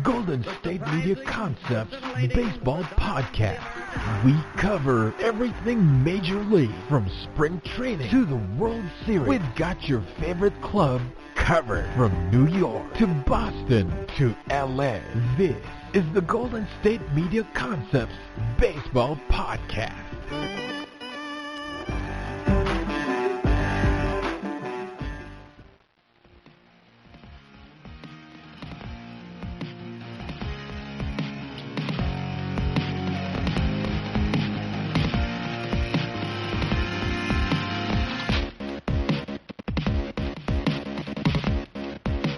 Golden State Media Concepts Baseball Podcast. We cover everything Major League, from spring training to the World Series. We've got your favorite club covered, from New York to Boston to LA. This is the Golden State Media Concepts Baseball Podcast.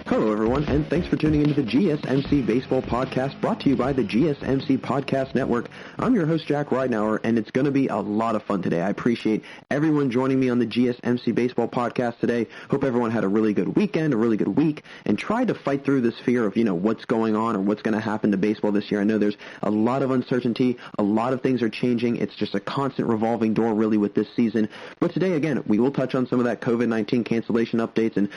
Hello, everyone, and thanks for tuning into the GSMC Baseball Podcast, brought to you by the GSMC Podcast Network. I'm your host, Jack Ridenauer, and it's going to be a lot of fun today. I appreciate everyone joining me on the GSMC Baseball Podcast today. Hope everyone had a really good weekend, a really good week, and tried to fight through this fear of, what's going on or what's going to happen to baseball this year. I know there's a lot of uncertainty. A lot of things are changing. It's just a constant revolving door, really, with this season. But today, again, we will touch on some of that COVID-19 cancellation updates and,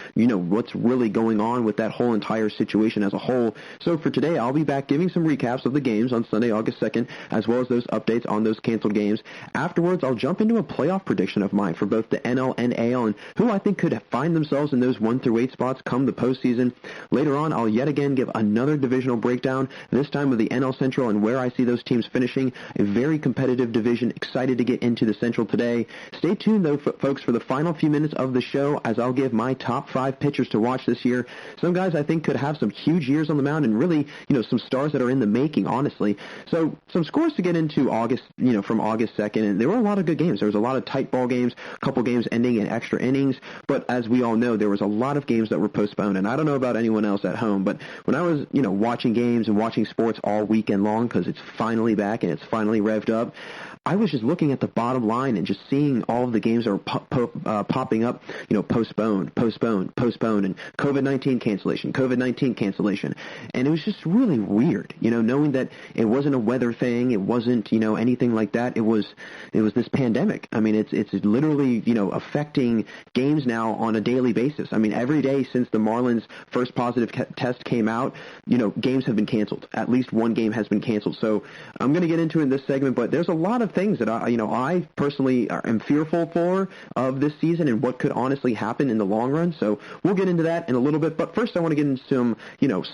what's really going on with that whole entire situation as a whole. So for today, I'll be back giving some recaps of the games on Sunday, August 2nd, as well as those updates on those canceled games. Afterwards, I'll jump into a playoff prediction of mine for both the NL and AL and who I think could find themselves in those 1 through 8 spots come the postseason. Later on, I'll yet again give another divisional breakdown, this time of the NL Central and where I see those teams finishing. A very competitive division. Excited to get into the Central today. Stay tuned, though, folks, for the final few minutes of the show, as I'll give my top 5 pitchers to watch this year. Some guys I think could have some huge years on the mound and really, some stars that are in the making, honestly. So some scores to get into August, from August 2nd, and there were a lot of good games. There was a lot of tight ball games, a couple games ending in extra innings, but as we all know, there was a lot of games that were postponed, and I don't know about anyone else at home, but when I was, watching games and watching sports all weekend long, because it's finally back and it's finally revved up, I was just looking at the bottom line and just seeing all of the games that were popping up, postponed, and COVID-19 cancellation. And it was just really weird, knowing that it wasn't a weather thing, it wasn't, anything like that. It was this pandemic. I mean, it's literally, affecting games now on a daily basis. I mean, every day since the Marlins' first positive test came out, games have been canceled. At least one game has been canceled. So I'm going to get into it in this segment, but there's a lot of things that I personally am fearful for of this season and what could honestly happen in the long run. So we'll get into that in a little bit. But first, I want to get into some,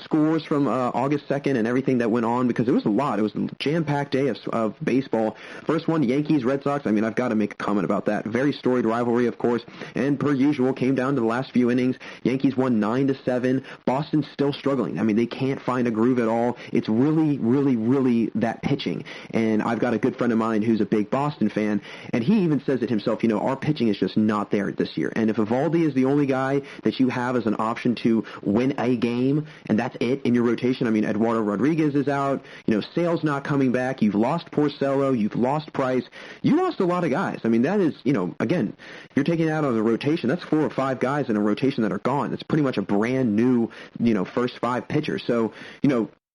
scores from August 2nd and everything that went on, because it was a lot. It was a jam-packed day of baseball. First one, Yankees, Red Sox. I mean, I've got to make a comment about that. Very storied rivalry, of course, and per usual, came down to the last few innings. Yankees won 9-7. Boston's still struggling. I mean, they can't find a groove at all. It's really, really, really that pitching. And I've got a good friend of mine who's a big Boston fan, and he even says it himself, our pitching is just not there this year. And if Evaldi is the only guy that you have as an option to win a game, and that's it in your rotation, I mean, Eduardo Rodriguez is out, Sale's not coming back, you've lost Porcello, you've lost Price, you lost a lot of guys. I mean, that is, again, you're taking out of the rotation, that's 4 or 5 guys in a rotation that are gone. That's pretty much a brand new, first 5 pitchers. So,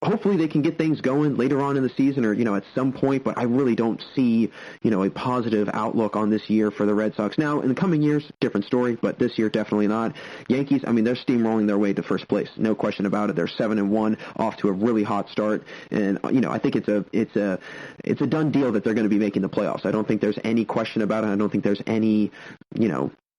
hopefully they can get things going later on in the season or, at some point, but I really don't see, a positive outlook on this year for the Red Sox. Now, in the coming years, different story, but this year, definitely not. Yankees, I mean, they're steamrolling their way to first place. No question about it. They're 7-1, off to a really hot start. And, I think it's a done deal that they're going to be making the playoffs. I don't think there's any question about it. I don't think there's any,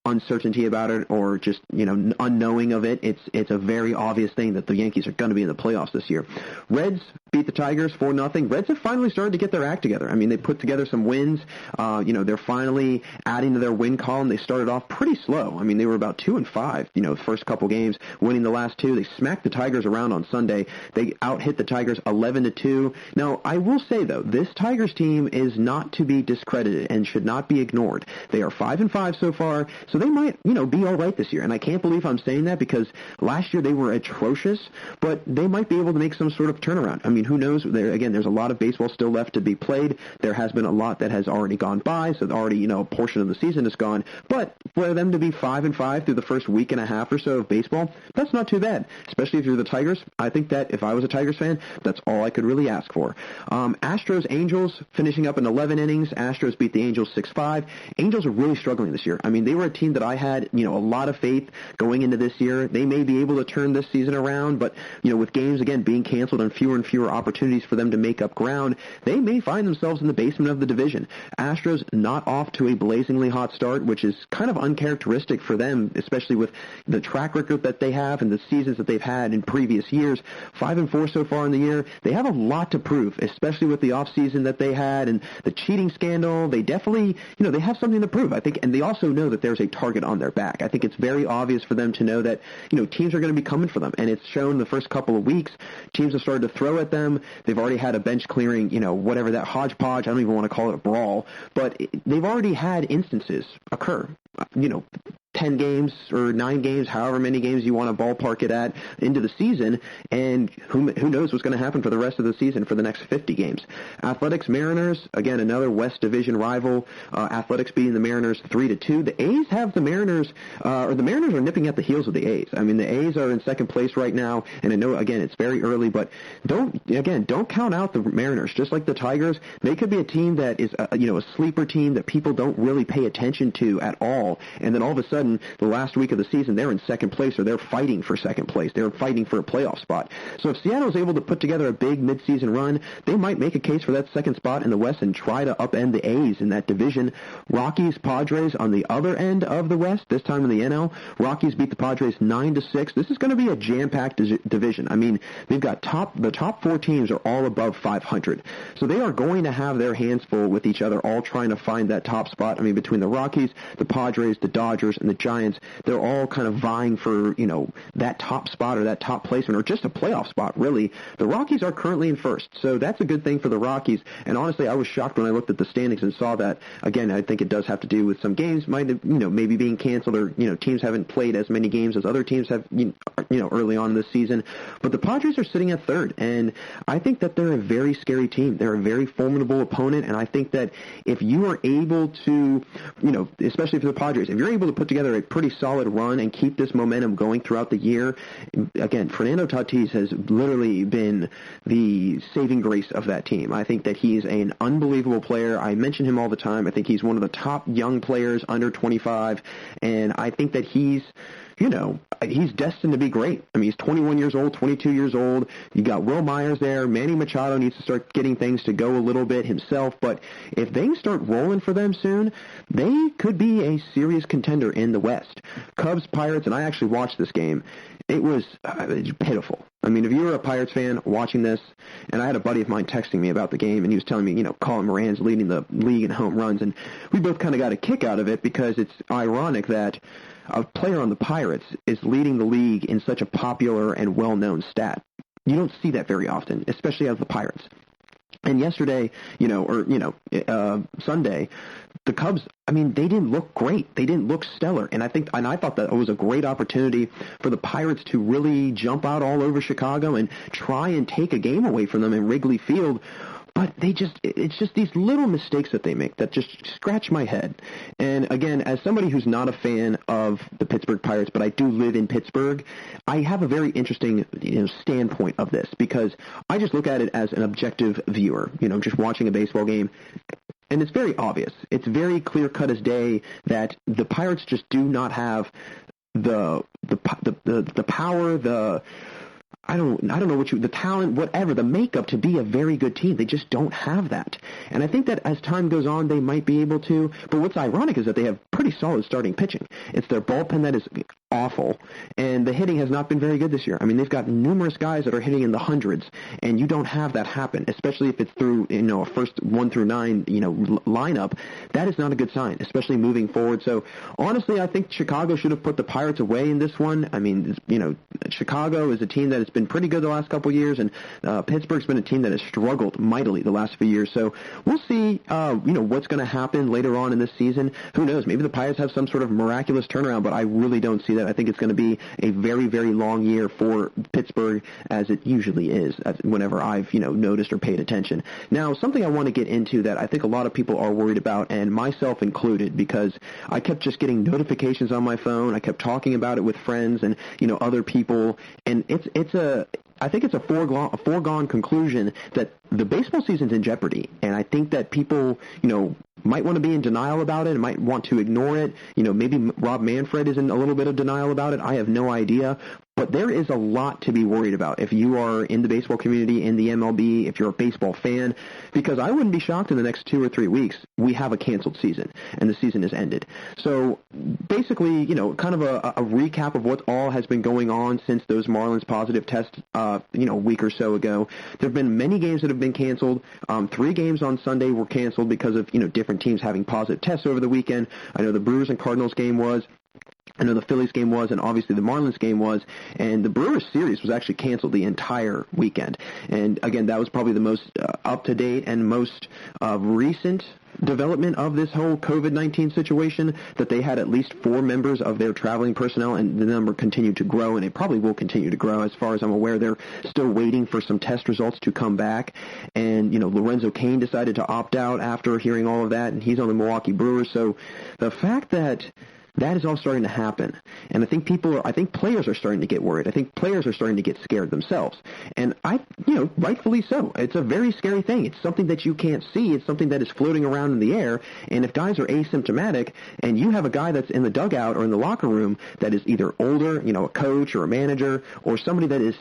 uncertainty about it or just, unknowing of it. It's a very obvious thing that the Yankees are going to be in the playoffs this year. Reds beat the Tigers 4-0. Reds have finally started to get their act together. I mean, they put together some wins. They're finally adding to their win column. They started off pretty slow. I mean, they were about 2-5, the first couple games, winning the last 2. They smacked the Tigers around on Sunday. They out-hit the Tigers 11-2. Now, I will say, though, this Tigers team is not to be discredited and should not be ignored. They are 5-5 so far, so they might, be all right this year. And I can't believe I'm saying that because last year they were atrocious, but they might be able to make some sort of turnaround. I mean, who knows? There's a lot of baseball still left to be played. There has been a lot that has already gone by, so already, a portion of the season is gone. But for them to be 5-5 through the first week and a half or so of baseball, that's not too bad, especially if you're the Tigers. I think that if I was a Tigers fan, that's all I could really ask for. Astros, Angels, finishing up in 11 innings. Astros beat the Angels 6-5. Angels are really struggling this year. I mean, they were a team team that I had, a lot of faith going into this year. They may be able to turn this season around, but, with games, again, being canceled and fewer opportunities for them to make up ground, they may find themselves in the basement of the division. Astros not off to a blazingly hot start, which is kind of uncharacteristic for them, especially with the track record that they have and the seasons that they've had in previous years. 5-4 so far in the year. They have a lot to prove, especially with the offseason that they had and the cheating scandal. They definitely, they have something to prove, I think, and they also know that there's a target on their back. I think it's very obvious for them to know that, teams are going to be coming for them, and it's shown the first couple of weeks. Teams have started to throw at them. They've already had a bench clearing, whatever that hodgepodge, I don't even want to call it a brawl, but they've already had instances occur. 10 games or 9 games, however many games you want to ballpark it at, into the season, and who knows what's going to happen for the rest of the season for the next 50 games. Athletics Mariners, again, another West Division rival. Athletics beating the Mariners 3-2. The A's have the Mariners, or the Mariners are nipping at the heels of the A's. I mean, the A's are in second place right now, and I know, again, it's very early, but don't count out the Mariners. Just like the Tigers, they could be a team that is, a sleeper team that people don't really pay attention to at all, and then all of a sudden, the last week of the season, they're in second place, or they're fighting for second place. They're fighting for a playoff spot. So if Seattle is able to put together a big midseason run, they might make a case for that second spot in the West and try to upend the A's in that division. Rockies, Padres on the other end of the West, this time in the NL. Rockies beat the Padres 9-6. This is going to be a jam-packed division. I mean, they've got the top 4 teams are all above 500. So they are going to have their hands full with each other, all trying to find that top spot. I mean, between the Rockies, the Padres, the Dodgers, and the Giants, they're all kind of vying for, that top spot or that top placement or just a playoff spot, really. The Rockies are currently in first, so that's a good thing for the Rockies. And honestly, I was shocked when I looked at the standings and saw that. Again, I think it does have to do with some games might have, maybe being canceled, or, teams haven't played as many games as other teams have, early on in this season. But the Padres are sitting at third, and I think that they're a very scary team. They're a very formidable opponent, and I think that if you are able to, especially for the Padres, if you're able to put together a pretty solid run and keep this momentum going throughout the year, again, Fernando Tatis has literally been the saving grace of that team. I think that he's an unbelievable player. I mention him all the time. I think he's one of the top young players under 25, and I think that he's destined to be great. I mean, he's 21 years old, 22 years old. You got Will Myers there. Manny Machado needs to start getting things to go a little bit himself. But if they start rolling for them soon, they could be a serious contender in the West. Cubs, Pirates, and I actually watched this game. It was pitiful. I mean, if you were a Pirates fan watching this, and I had a buddy of mine texting me about the game, and he was telling me, Colin Moran's leading the league in home runs, and we both kind of got a kick out of it because it's ironic that a player on the Pirates is leading the league in such a popular and well-known stat. You don't see that very often, especially out of the Pirates. And yesterday, Sunday, the Cubs, I mean, they didn't look great. They didn't look stellar. And I thought that it was a great opportunity for the Pirates to really jump out all over Chicago and try and take a game away from them in Wrigley Field. But it's just these little mistakes that they make that just scratch my head. And again, as somebody who's not a fan of the Pittsburgh Pirates, but I do live in Pittsburgh, I have a very interesting, standpoint of this because I just look at it as an objective viewer, just watching a baseball game. And it's very obvious. It's very clear-cut as day that the Pirates just do not have the power, I don't know the talent, whatever, the makeup to be a very good team. They just don't have that. And I think that as time goes on, they might be able to. But what's ironic is that they have pretty solid starting pitching. It's their bullpen that is awful, and the hitting has not been very good this year. I mean, they've got numerous guys that are hitting in the hundreds, and you don't have that happen, especially if it's through, a first 1 through 9, lineup. That is not a good sign, especially moving forward. So, honestly, I think Chicago should have put the Pirates away in this one. I mean, Chicago is a team that has been pretty good the last couple of years, and Pittsburgh's been a team that has struggled mightily the last few years. So, we'll see, what's going to happen later on in this season. Who knows? Maybe the Pirates have some sort of miraculous turnaround, but I really don't see that. I think it's going to be a very, very long year for Pittsburgh, as it usually is, whenever I've, noticed or paid attention. Now, something I want to get into that I think a lot of people are worried about, and myself included, because I kept just getting notifications on my phone. I kept talking about it with friends and, other people, and I think it's a foregone conclusion that the baseball season's in jeopardy, and I think that people, might want to be in denial about it, might want to ignore it. Maybe Rob Manfred is in a little bit of denial about it. I have no idea. But there is a lot to be worried about if you are in the baseball community, in the MLB, if you're a baseball fan, because I wouldn't be shocked in the next 2 or 3 weeks we have a canceled season and the season is ended. So basically, kind of a recap of what all has been going on since those Marlins positive tests, a week or so ago. There have been many games that have been canceled. 3 games on Sunday were canceled because of, different teams having positive tests over the weekend. I know the Brewers and Cardinals game was. I know the Phillies game was, and obviously the Marlins game was, and the Brewers series was actually canceled the entire weekend. And again, that was probably the most up-to-date and most recent development of this whole COVID-19 situation, that they had at least 4 members of their traveling personnel, and the number continued to grow, and it probably will continue to grow. As far as I'm aware, they're still waiting for some test results to come back. And, Lorenzo Cain decided to opt out after hearing all of that, and he's on the Milwaukee Brewers. So the fact that is all starting to happen. And I think players are starting to get worried. I think players are starting to get scared themselves. And rightfully so. It's a very scary thing. It's something that you can't see. It's something that is floating around in the air. And if guys are asymptomatic and you have a guy that's in the dugout or in the locker room that is either older, a coach or a manager, or somebody that is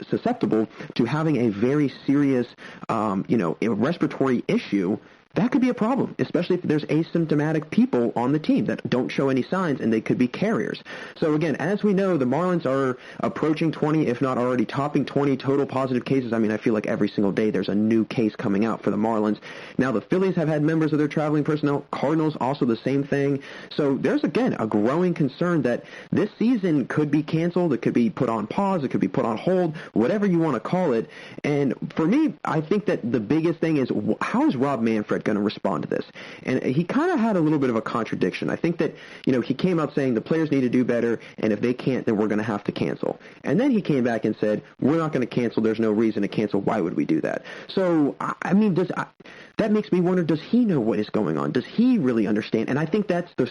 susceptible to having a very serious, respiratory issue, that could be a problem, especially if there's asymptomatic people on the team that don't show any signs, and they could be carriers. So again, as we know, the Marlins are approaching 20, if not already topping 20 total positive cases. I mean, I feel like every single day there's a new case coming out for the Marlins. Now the Phillies have had members of their traveling personnel. Cardinals also the same thing. So there's, again, a growing concern that this season could be canceled. It could be put on pause. It could be put on hold, whatever you want to call it. And for me, I think that the biggest thing is, how is Rob Manfred going to respond to this? And he kind of had a little bit of a contradiction. I think that, he came out saying the players need to do better, and if they can't, then we're going to have to cancel. And then he came back and said, we're not going to cancel. There's no reason to cancel. Why would we do that? So, I mean, that makes me wonder, does he know what is going on? Does he really understand? And I think that's the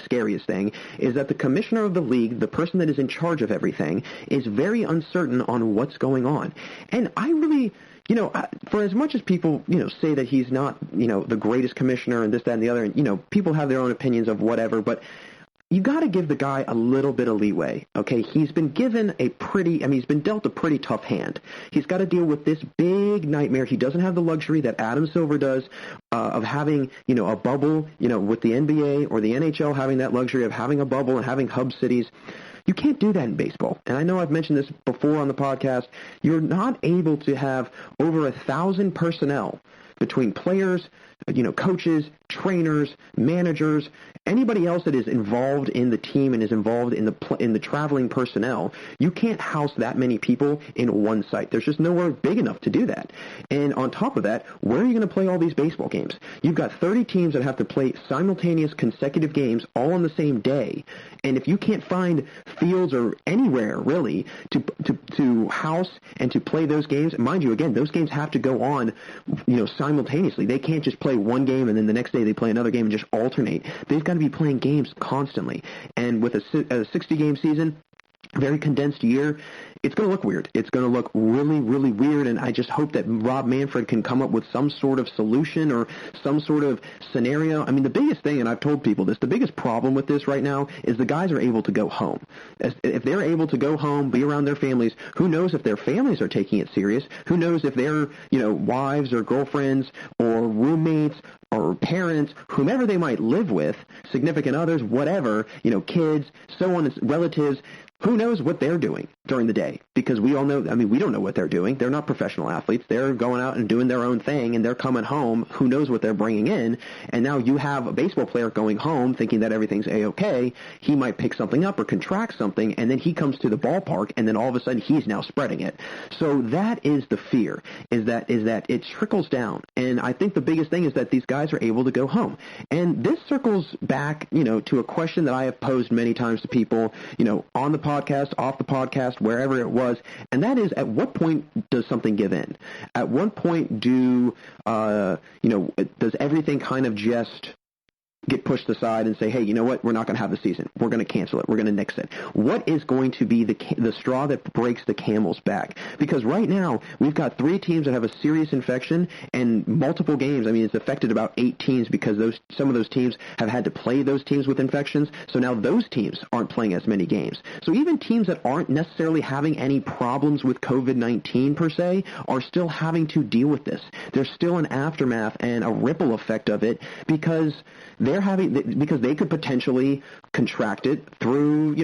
scariest thing, is that the commissioner of the league, the person that is in charge of everything, is very uncertain on what's going on. And I really, for as much as people, say that he's not, the greatest commissioner and this, that, and the other, and, people have their own opinions of whatever, but you got to give the guy a little bit of leeway, okay? He's been given he's been dealt a pretty tough hand. He's got to deal with this big nightmare. He doesn't have the luxury that Adam Silver does of having, a bubble, with the NBA or the NHL having that luxury of having a bubble and having hub cities. You can't do that in baseball. And I know I've mentioned this before on the podcast. You're not able to have over 1,000 personnel between players, coaches, trainers, managers, anybody else that is involved in the team and is involved in the traveling personnel. You can't house that many people in one site. There's just nowhere big enough to do that. And on top of that, where are you going to play all these baseball games? You've got 30 teams that have to play simultaneous consecutive games all on the same day. And if you can't find fields or anywhere really to house and to play those games, mind you, again, those games have to go on, simultaneously. They can't just play one game and then the next day they play another game and just alternate. They've got to be playing games constantly. And with a 60-game season, very condensed year, it's going to look weird. It's going to look really, really weird, and I just hope that Rob Manfred can come up with some sort of solution or some sort of scenario. I mean, the biggest thing, and I've told people this, the biggest problem with this right now is the guys are able to go home. If they're able to go home, be around their families, who knows if their families are taking it serious? Who knows if their, wives or girlfriends or roommates or parents, whomever they might live with, significant others, whatever, kids, so on, relatives, who knows what they're doing during the day? Because we all know, we don't know what they're doing. They're not professional athletes. They're going out and doing their own thing, and they're coming home. Who knows what they're bringing in? And now you have a baseball player going home thinking that everything's A-okay. He might pick something up or contract something, and then he comes to the ballpark, and then all of a sudden he's now spreading it. So that is the fear, is that it trickles down. And I think the biggest thing is that these guys are able to go home. And this circles back, to a question that I have posed many times to people, on the podcast, off the podcast, wherever it was, and that is, at what point does something give in? At what point does everything kind of just get pushed aside and say, hey, you know what, we're not going to have the season. We're going to cancel it. We're going to nix it. What is going to be the straw that breaks the camel's back? Because right now, we've got 3 teams that have a serious infection and multiple games. I mean, it's affected about 8 teams because some of those teams have had to play those teams with infections. So now those teams aren't playing as many games. So even teams that aren't necessarily having any problems with COVID-19 per se are still having to deal with this. There's still an aftermath and a ripple effect of it because they could potentially contract it through,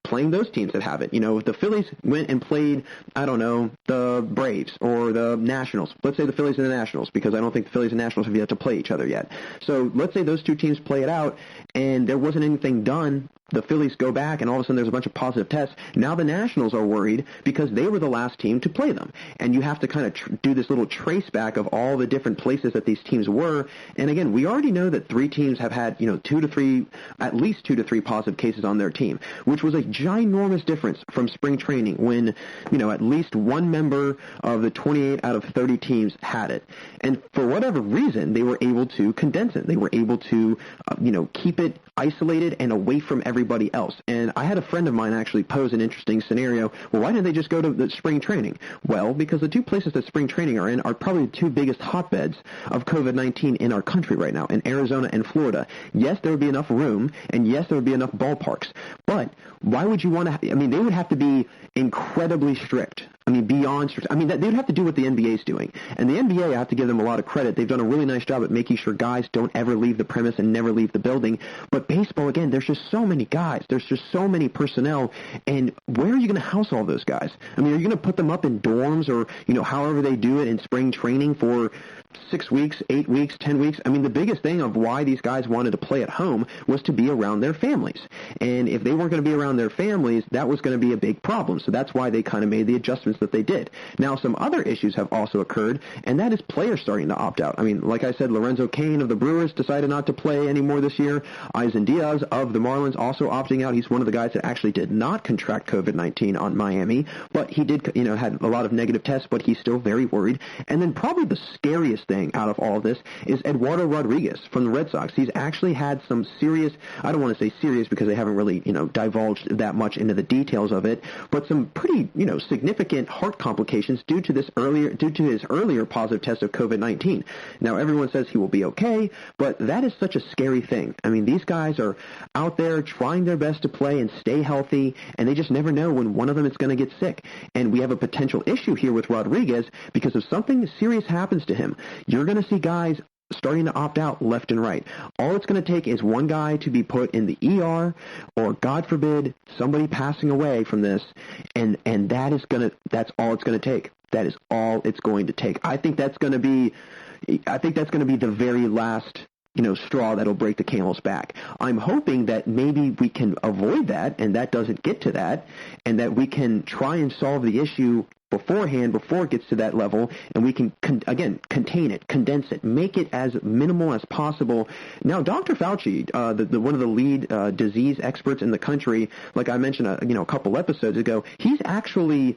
playing those teams that have it. If the Phillies went and played, I don't know, the Braves or the Nationals. Let's say the Phillies and the Nationals, because I don't think the Phillies and Nationals have yet to play each other yet. So let's say those 2 teams play it out and there wasn't anything done. The Phillies go back, and all of a sudden there's a bunch of positive tests. Now the Nationals are worried because they were the last team to play them. And you have to kind of do this little trace back of all the different places that these teams were. And again, we already know that 3 teams have had, at least 2 to 3 positive cases on their team, which was a ginormous difference from spring training when, at least one member of the 28 out of 30 teams had it. And for whatever reason, they were able to condense it. They were able to, keep it isolated and away from everybody else. And I had a friend of mine actually pose an interesting scenario. Well, why didn't they just go to the spring training? Well, because the 2 places that spring training are in are probably the 2 biggest hotbeds of COVID-19 in our country right now, in Arizona and Florida. Yes, there would be enough room, and yes, there would be enough ballparks. But why would you want to they would have to be incredibly strict. Beyond strict. They would have to do what the NBA is doing. And the NBA, I have to give them a lot of credit. They've done a really nice job at making sure guys don't ever leave the premise and never leave the building. But baseball, again, there's just so many guys. There's just so many personnel. And where are you going to house all those guys? Are you going to put them up in dorms or, however they do it in spring training for 6 weeks, 8 weeks, 10 weeks? The biggest thing of why these guys wanted to play at home was to be around their families. And if they weren't going to be around their families, that was going to be a big problem. So that's why they kind of made the adjustments that they did. Now, some other issues have also occurred, and that is players starting to opt out. Like I said, Lorenzo Cain of the Brewers decided not to play anymore this year. Eisen Diaz of the Marlins also opting out. He's one of the guys that actually did not contract COVID-19 on Miami, but he did, had a lot of negative tests, but he's still very worried. And then probably the scariest thing out of all of this is Eduardo Rodriguez from the Red Sox. He's actually had some serious, I don't want to say serious because they haven't really, divulged that much into the details of it, but some pretty, significant heart complications due to his earlier positive test of COVID-19. Now, everyone says he will be okay, but that is such a scary thing. These guys are out there trying their best to play and stay healthy, and they just never know when one of them is going to get sick. And we have a potential issue here with Rodriguez because if something serious happens to him, you're going to see guys starting to opt out left and right. All it's going to take is one guy to be put in the ER or, God forbid, somebody passing away from this, and that's all it's going to take. That is all it's going to take. I think that's going to be the very last straw that'll break the camel's back. I'm hoping that maybe we can avoid that and that doesn't get to that, and that we can try and solve the issue beforehand, before it gets to that level, and we can, contain it, condense it, make it as minimal as possible. Now, Dr. Fauci, one of the lead disease experts in the country, like I mentioned a couple episodes ago, he's actually,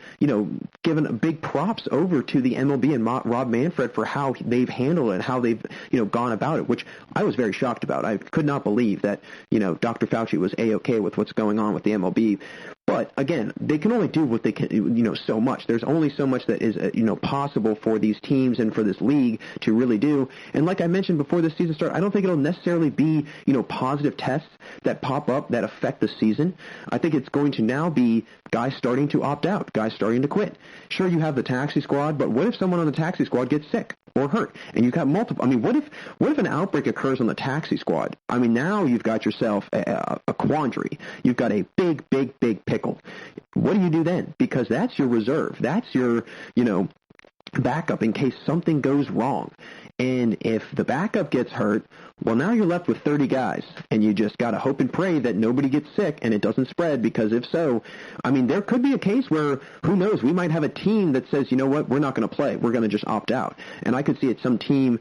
given big props over to the MLB and Rob Manfred for how they've handled it and how they've, gone about it, which I was very shocked about. I could not believe that, Dr. Fauci was A-okay with what's going on with the MLB. But again, they can only do what they can, so much. There's only so much that is, possible for these teams and for this league to really do. And like I mentioned before the season starts, I don't think it'll necessarily be, positive tests that pop up that affect the season. I think it's going to now be guys starting to opt out, guys starting to quit. Sure, you have the taxi squad, but what if someone on the taxi squad gets sick or hurt? And you've got multiple. What if an outbreak occurs on the taxi squad? Now you've got yourself a quandary. You've got a big pickle. What do you do then? Because that's your reserve. That's your, backup in case something goes wrong. And if the backup gets hurt, well, now you're left with 30 guys, and you just got to hope and pray that nobody gets sick and it doesn't spread, because if so, there could be a case where, who knows, we might have a team that says, you know what, we're not going to play. We're going to just opt out. And I could see it some team,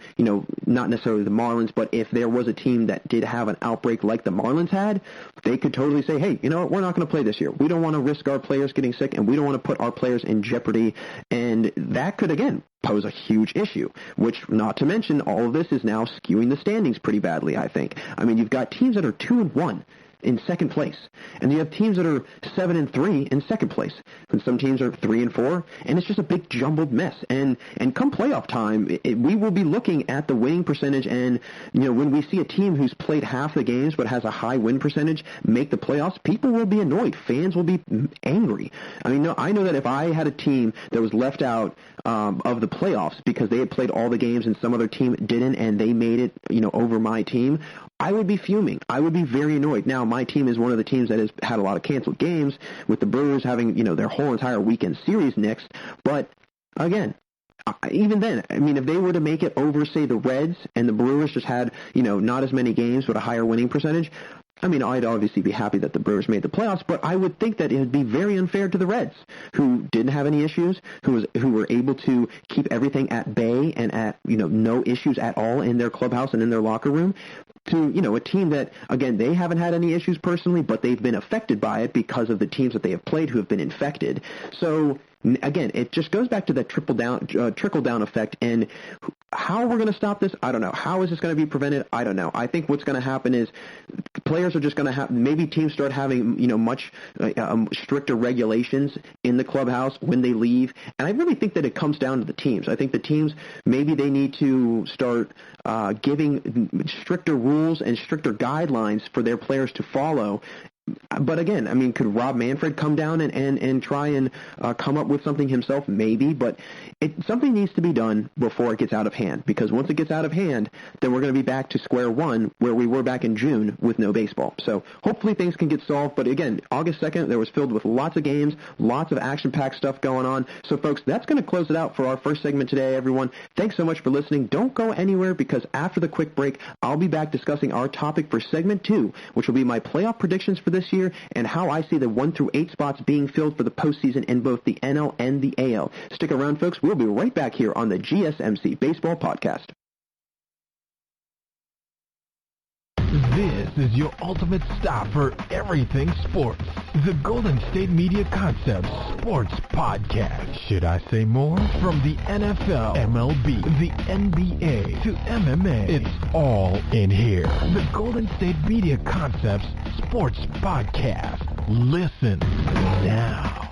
not necessarily the Marlins, but if there was a team that did have an outbreak like the Marlins had, they could totally say, hey, you know what, we're not going to play this year. We don't want to risk our players getting sick, and we don't want to put our players in jeopardy. And that could, again, pose a huge issue, which, not to mention, all of this is now skewing the standings pretty badly, I think. You've got teams that are 2-1 in second place, and you have teams that are 7-3 in second place, and some teams are 3-4, and it's just a big jumbled mess. And come playoff time, we will be looking at the winning percentage, and when we see a team who's played half the games but has a high win percentage make the playoffs, people will be annoyed. Fans will be angry. I mean, I know that if I had a team that was left out of the playoffs because they had played all the games and some other team didn't, and they made it, over my team, I would be fuming. I would be very annoyed. Now, my team is one of the teams that has had a lot of canceled games, with the Brewers having, their whole entire weekend series next. But, again, even then, I mean, if they were to make it over, say, the Reds, and the Brewers just had, not as many games but a higher winning percentage, I mean, I'd obviously be happy that the Brewers made the playoffs, but I would think that it would be very unfair to the Reds, who didn't have any issues, who were able to keep everything at bay and at, no issues at all in their clubhouse and in their locker room, to, a team that, again, they haven't had any issues personally, but they've been affected by it because of the teams that they have played who have been infected. So, again, it just goes back to that trickle-down effect, and how we're going to stop this, I don't know. How is this going to be prevented? I don't know. I think what's going to happen is players are just going to have, maybe teams start having, much stricter regulations in the clubhouse when they leave, and I really think that it comes down to the teams. I think the teams, maybe they need to start giving stricter rules and stricter guidelines for their players to follow. But again, I mean, could Rob Manfred come down and try and come up with something himself? Maybe, but something needs to be done before it gets out of hand, because once it gets out of hand, then we're going to be back to square one where we were back in June with no baseball. So hopefully things can get solved. But again, August 2nd, there was filled with lots of games, lots of action-packed stuff going on. So folks, that's going to close it out for our first segment today, everyone. Thanks so much for listening. Don't go anywhere, because after the quick break, I'll be back discussing our topic for segment 2, which will be my playoff predictions for this year and how I see the 1 through 8 spots being filled for the postseason in both the NL and the AL. Stick around, folks. We'll be right back here on the GSMC Baseball Podcast. This is your ultimate stop for everything sports. The Golden State Media Concepts Sports Podcast. Should I say more? From the NFL, MLB, the NBA, to MMA, it's all in here. The Golden State Media Concepts Sports Podcast. Listen now.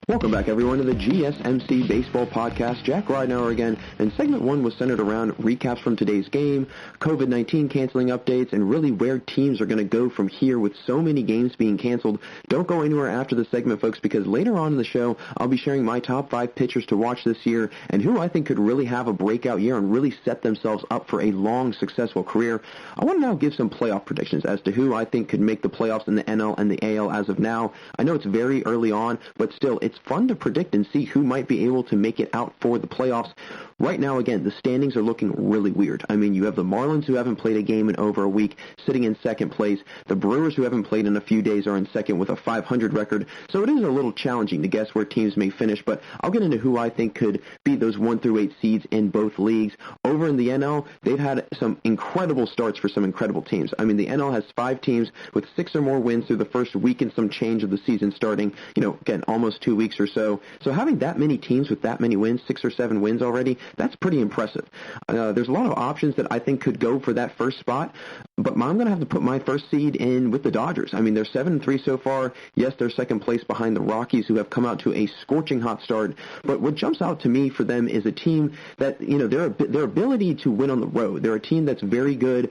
Welcome back, everyone, to the GSMC Baseball Podcast. Jack Ridenauer again, and segment 1 was centered around recaps from today's game, COVID-19 canceling updates, and really where teams are going to go from here with so many games being canceled. Don't go anywhere after the segment, folks, because later on in the show, I'll be sharing my top 5 pitchers to watch this year and who I think could really have a breakout year and really set themselves up for a long, successful career. I want to now give some playoff predictions as to who I think could make the playoffs in the NL and the AL as of now. I know it's very early on, but still, it's fun to predict and see who might be able to make it out for the playoffs. Right now, again, the standings are looking really weird. I mean, you have the Marlins, who haven't played a game in over a week, sitting in second place. The Brewers, who haven't played in a few days, are in second with a .500 record. So it is a little challenging to guess where teams may finish, but I'll get into who I think could be those 1 through 8 seeds in both leagues. Over in the NL, they've had some incredible starts for some incredible teams. I mean, the NL has 5 teams with 6 or more wins through the first week and some change of the season starting, again, almost 2 weeks or so. So having that many teams with that many wins, 6 or 7 wins already, that's pretty impressive. There's a lot of options that I think could go for that first spot, but I'm going to have to put my first seed in with the Dodgers. I mean, they're 7-3 so far. Yes, they're second place behind the Rockies, who have come out to a scorching hot start. But what jumps out to me for them is a team that, their ability to win on the road. They're a team that's very good,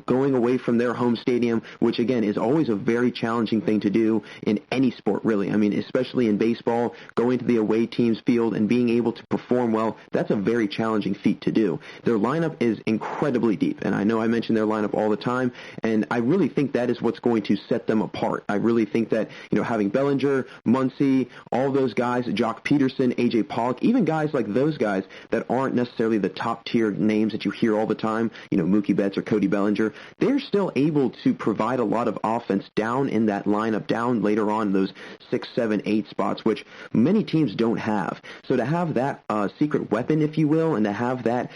going away from their home stadium, which, again, is always a very challenging thing to do in any sport, really. I mean, especially in baseball, going to the away team's field and being able to perform well, that's a very challenging feat to do. Their lineup is incredibly deep, and I know I mention their lineup all the time, and I really think that is what's going to set them apart. I really think that, having Bellinger, Muncy, all those guys, Jock Peterson, A.J. Pollock, even guys like those guys that aren't necessarily the top-tier names that you hear all the time, Mookie Betts or Cody Bellinger, they're still able to provide a lot of offense down in that lineup, down later on those 6, 7, 8 spots, which many teams don't have. So to have that secret weapon, if you will, and to have that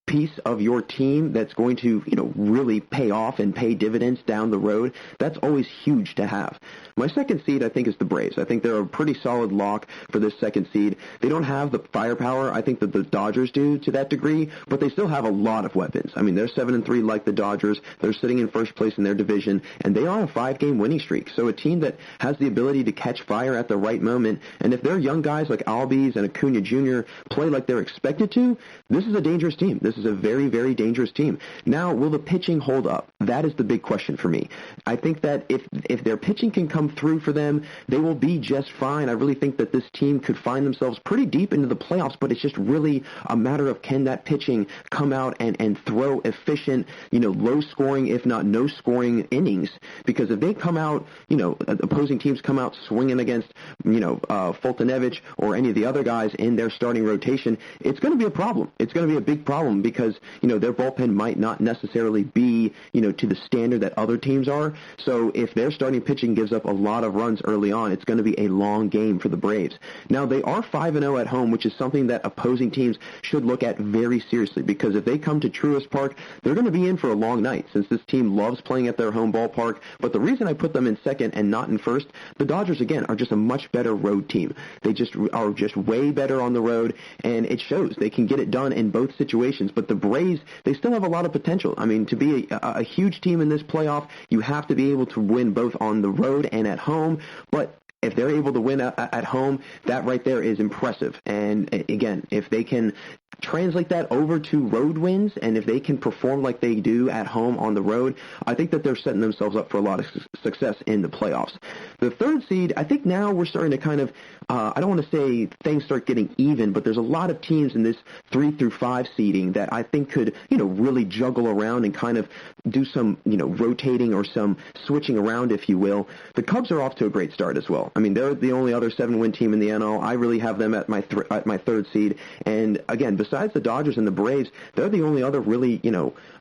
piece of your team that's going to, really pay off and pay dividends down the road, that's always huge to have. My second seed, I think, is the Braves. I think they're a pretty solid lock for this second seed. They don't have the firepower, I think, that the Dodgers do to that degree, but they still have a lot of weapons. I mean, they're 7-3 like the Dodgers. They're sitting in first place in their division, and they are on a 5-game winning streak. So a team that has the ability to catch fire at the right moment, and if their young guys like Albies and Acuna Jr. play like they're expected to, this is a dangerous team. This is a very, very dangerous team. Now, will the pitching hold up? That is the big question for me. I think that if their pitching can come through for them, they will be just fine. I really think that this team could find themselves pretty deep into the playoffs, but it's just really a matter of can that pitching come out and throw efficient, low-scoring, if not no-scoring innings. Because if they come out, opposing teams come out swinging against, Fultonevich or any of the other guys in their starting rotation, it's going to be a problem. It's going to be a big problem because, their bullpen might not necessarily be, to the standard that other teams are. So if their starting pitching gives up a lot of runs early on, it's going to be a long game for the Braves. Now, they are 5-0 at home, which is something that opposing teams should look at very seriously, because if they come to Truist Park, they're going to be in for a long night, since this team loves playing at their home ballpark. But the reason I put them in second and not in first, the Dodgers, again, are just a much better road team. They are just way better on the road, and it shows. They can get it done in both situations. But the Braves, they still have a lot of potential. I mean, to be a huge team in this playoff, you have to be able to win both on the road and at home. But if they're able to win at home, that right there is impressive. And again, if they can translate that over to road wins, and if they can perform like they do at home on the road, I think that they're setting themselves up for a lot of success in the playoffs. The third seed, I think now we're starting to kind of, I don't want to say things start getting even, but there's a lot of teams in this 3 through 5 seeding that I think could, really juggle around and kind of do some, rotating or some switching around, if you will. The Cubs are off to a great start as well. I mean, they're the only other 7-win team in the NL. I really have them at my third seed. And again, besides the Dodgers and the Braves, they're the only other really,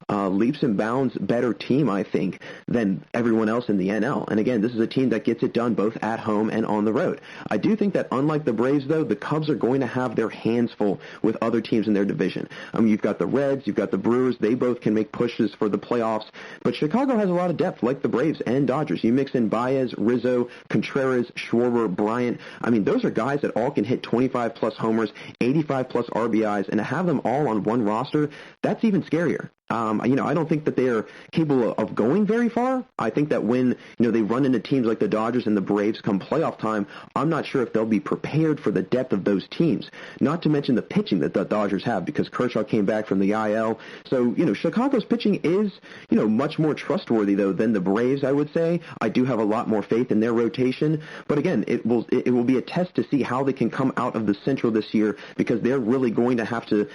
leaps and bounds better team, I think, than everyone else in the NL. And again, this is a team that gets it done both at home and on the road. I do think that unlike the Braves, though, the Cubs are going to have their hands full with other teams in their division. I mean, you've got the Reds, you've got the Brewers. They both can make pushes for the playoffs. But Chicago has a lot of depth, like the Braves and Dodgers. You mix in Baez, Rizzo, Contreras, Schwarber, Bryant. I mean, those are guys that all can hit 25-plus homers, 85-plus RBIs, and to have them all on one roster, that's even scarier. I don't think that they are capable of going very far. I think that when, they run into teams like the Dodgers and the Braves come playoff time, I'm not sure if they'll be prepared for the depth of those teams. Not to mention the pitching that the Dodgers have, because Kershaw came back from the IL. So, Chicago's pitching is, much more trustworthy, though, than the Braves, I would say. I do have a lot more faith in their rotation. But again, it will be a test to see how they can come out of the Central this year, because they're really going to have to,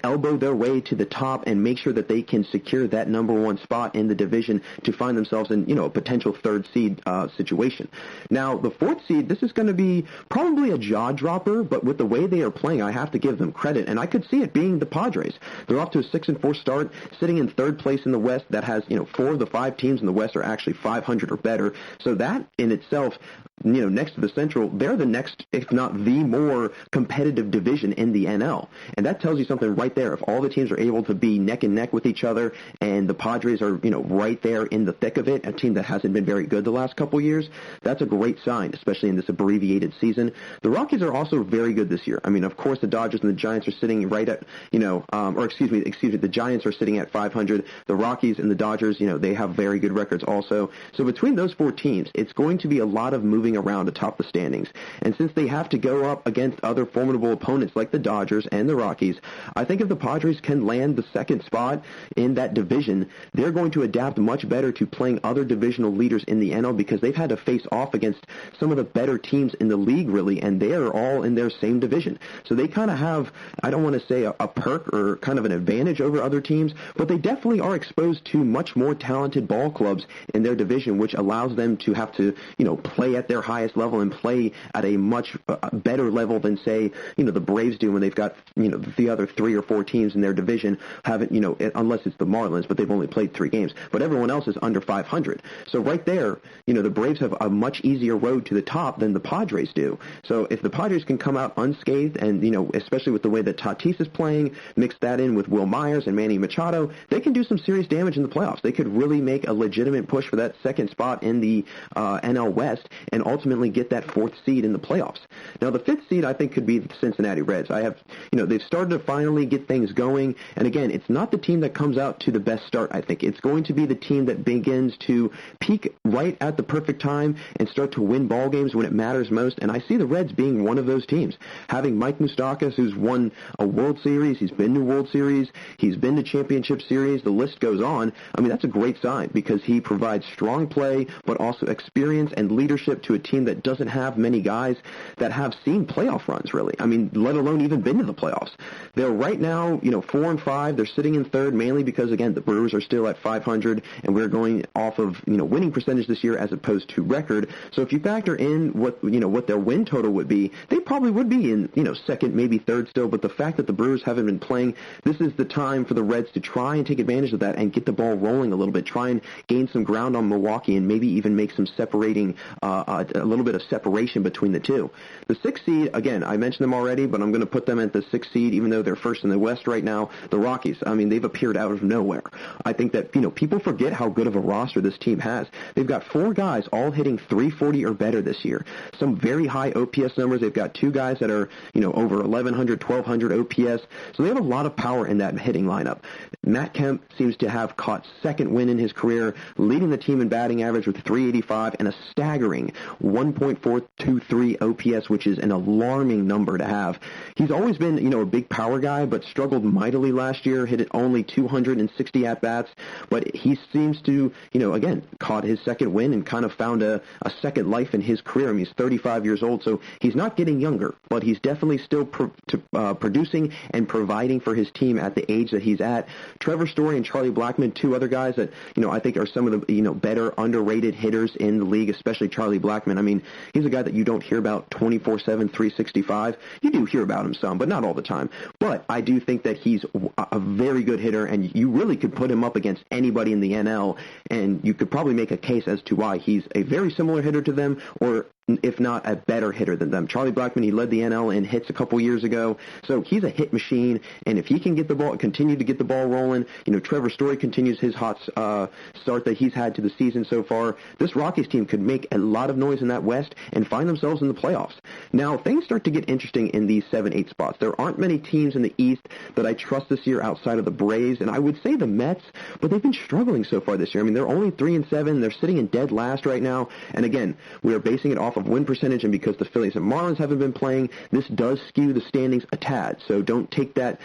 elbow their way to the top and make sure that they can secure that number one spot in the division to find themselves in, a potential third seed situation. Now, the fourth seed, this is going to be probably a jaw-dropper, but with the way they are playing, I have to give them credit, and I could see it being the Padres. They're off to a 6-4 start, sitting in third place in the West. That has, 4 of the 5 teams in the West are actually 500 or better. So that in itself, next to the Central, they're the next, if not the more competitive division in the NL. And that tells you something right there. If all the teams are able to be neck and neck with each other, and the Padres are, right there in the thick of it, a team that hasn't been very good the last couple years, that's a great sign, especially in this abbreviated season. The Rockies are also very good this year. I mean, of course, the Dodgers and the Giants are sitting right at, the Giants are sitting at 500. The Rockies and the Dodgers, they have very good records also. So between those 4 teams, it's going to be a lot of moving around atop the standings. And since they have to go up against other formidable opponents like the Dodgers and the Rockies, I think if the Padres can land the second spot in that division, they're going to adapt much better to playing other divisional leaders in the NL, because they've had to face off against some of the better teams in the league, really, and they are all in their same division. So they kind of have, I don't want to say a perk or kind of an advantage over other teams, but they definitely are exposed to much more talented ball clubs in their division, which allows them to have to, play at their their highest level and play at a much better level than, say, the Braves do when they've got, the other 3 or 4 teams in their division haven't, unless it's the Marlins, but they've only played 3 games. But everyone else is under 500. So right there, the Braves have a much easier road to the top than the Padres do. So if the Padres can come out unscathed and, especially with the way that Tatis is playing, mix that in with Will Myers and Manny Machado, they can do some serious damage in the playoffs. They could really make a legitimate push for that second spot in the NL West and ultimately get that 4th seed in the playoffs. Now, the 5th seed, I think, could be the Cincinnati Reds. They've started to finally get things going. And again, it's not the team that comes out to the best start, I think. It's going to be the team that begins to peak right at the perfect time and start to win ball games when it matters most. And I see the Reds being one of those teams. Having Mike Moustakas, who's won a World Series, he's been to World Series, he's been to Championship Series, the list goes on. I mean, that's a great sign because he provides strong play, but also experience and leadership to a team that doesn't have many guys that have seen playoff runs, really. I mean, let alone even been to the playoffs. They're right now, 4-5. They're sitting in 3rd mainly because, again, the Brewers are still at 500, and we're going off of, winning percentage this year as opposed to record. So if you factor in what their win total would be, they probably would be in, 2nd, maybe 3rd still. But the fact that the Brewers haven't been playing, this is the time for the Reds to try and take advantage of that and get the ball rolling a little bit, try and gain some ground on Milwaukee and maybe even make some separating, a little bit of separation between the two. The 6th seed, again, I mentioned them already, but I'm going to put them at the 6th seed, even though they're first in the West right now. The Rockies, I mean, they've appeared out of nowhere. I think that, people forget how good of a roster this team has. They've got 4 guys all hitting 340 or better this year. Some very high OPS numbers. They've got 2 guys that are, over 1,100, 1,200 OPS. So they have a lot of power in that hitting lineup. Matt Kemp seems to have caught 2nd win in his career, leading the team in batting average with 385 and a staggering 1.423 OPS, which is an alarming number to have. He's always been, a big power guy, but struggled mightily last year, hit it only 260 at-bats, but he seems to, again, caught his 2nd win and kind of found a second life in his career. I mean, he's 35 years old, so he's not getting younger, but he's definitely still producing and providing for his team at the age that he's at. Trevor Story and Charlie Blackmon, 2 other guys that, I think are some of the, better underrated hitters in the league, especially Charlie Blackmon. I mean, he's a guy that you don't hear about 24/7, 365. You do hear about him some, but not all the time. But I do think that he's a very good hitter, and you really could put him up against anybody in the NL, and you could probably make a case as to why he's a very similar hitter to them, or if not a better hitter than them. Charlie Blackmon, he led the NL in hits a couple years ago, so he's a hit machine, and if he can continue to get the ball rolling, Trevor Story continues his hot start that he's had to the season so far, this Rockies team could make a lot of noise in that West and find themselves in the playoffs. Now, things start to get interesting in these 7-8 spots. There aren't many teams in the East that I trust this year outside of the Braves, and I would say the Mets, but they've been struggling so far this year. I mean, they're only 3-7. They're sitting in dead last right now, and again, we are basing it off of win percentage, and because the Phillies and Marlins haven't been playing, this does skew the standings a tad. So don't take that,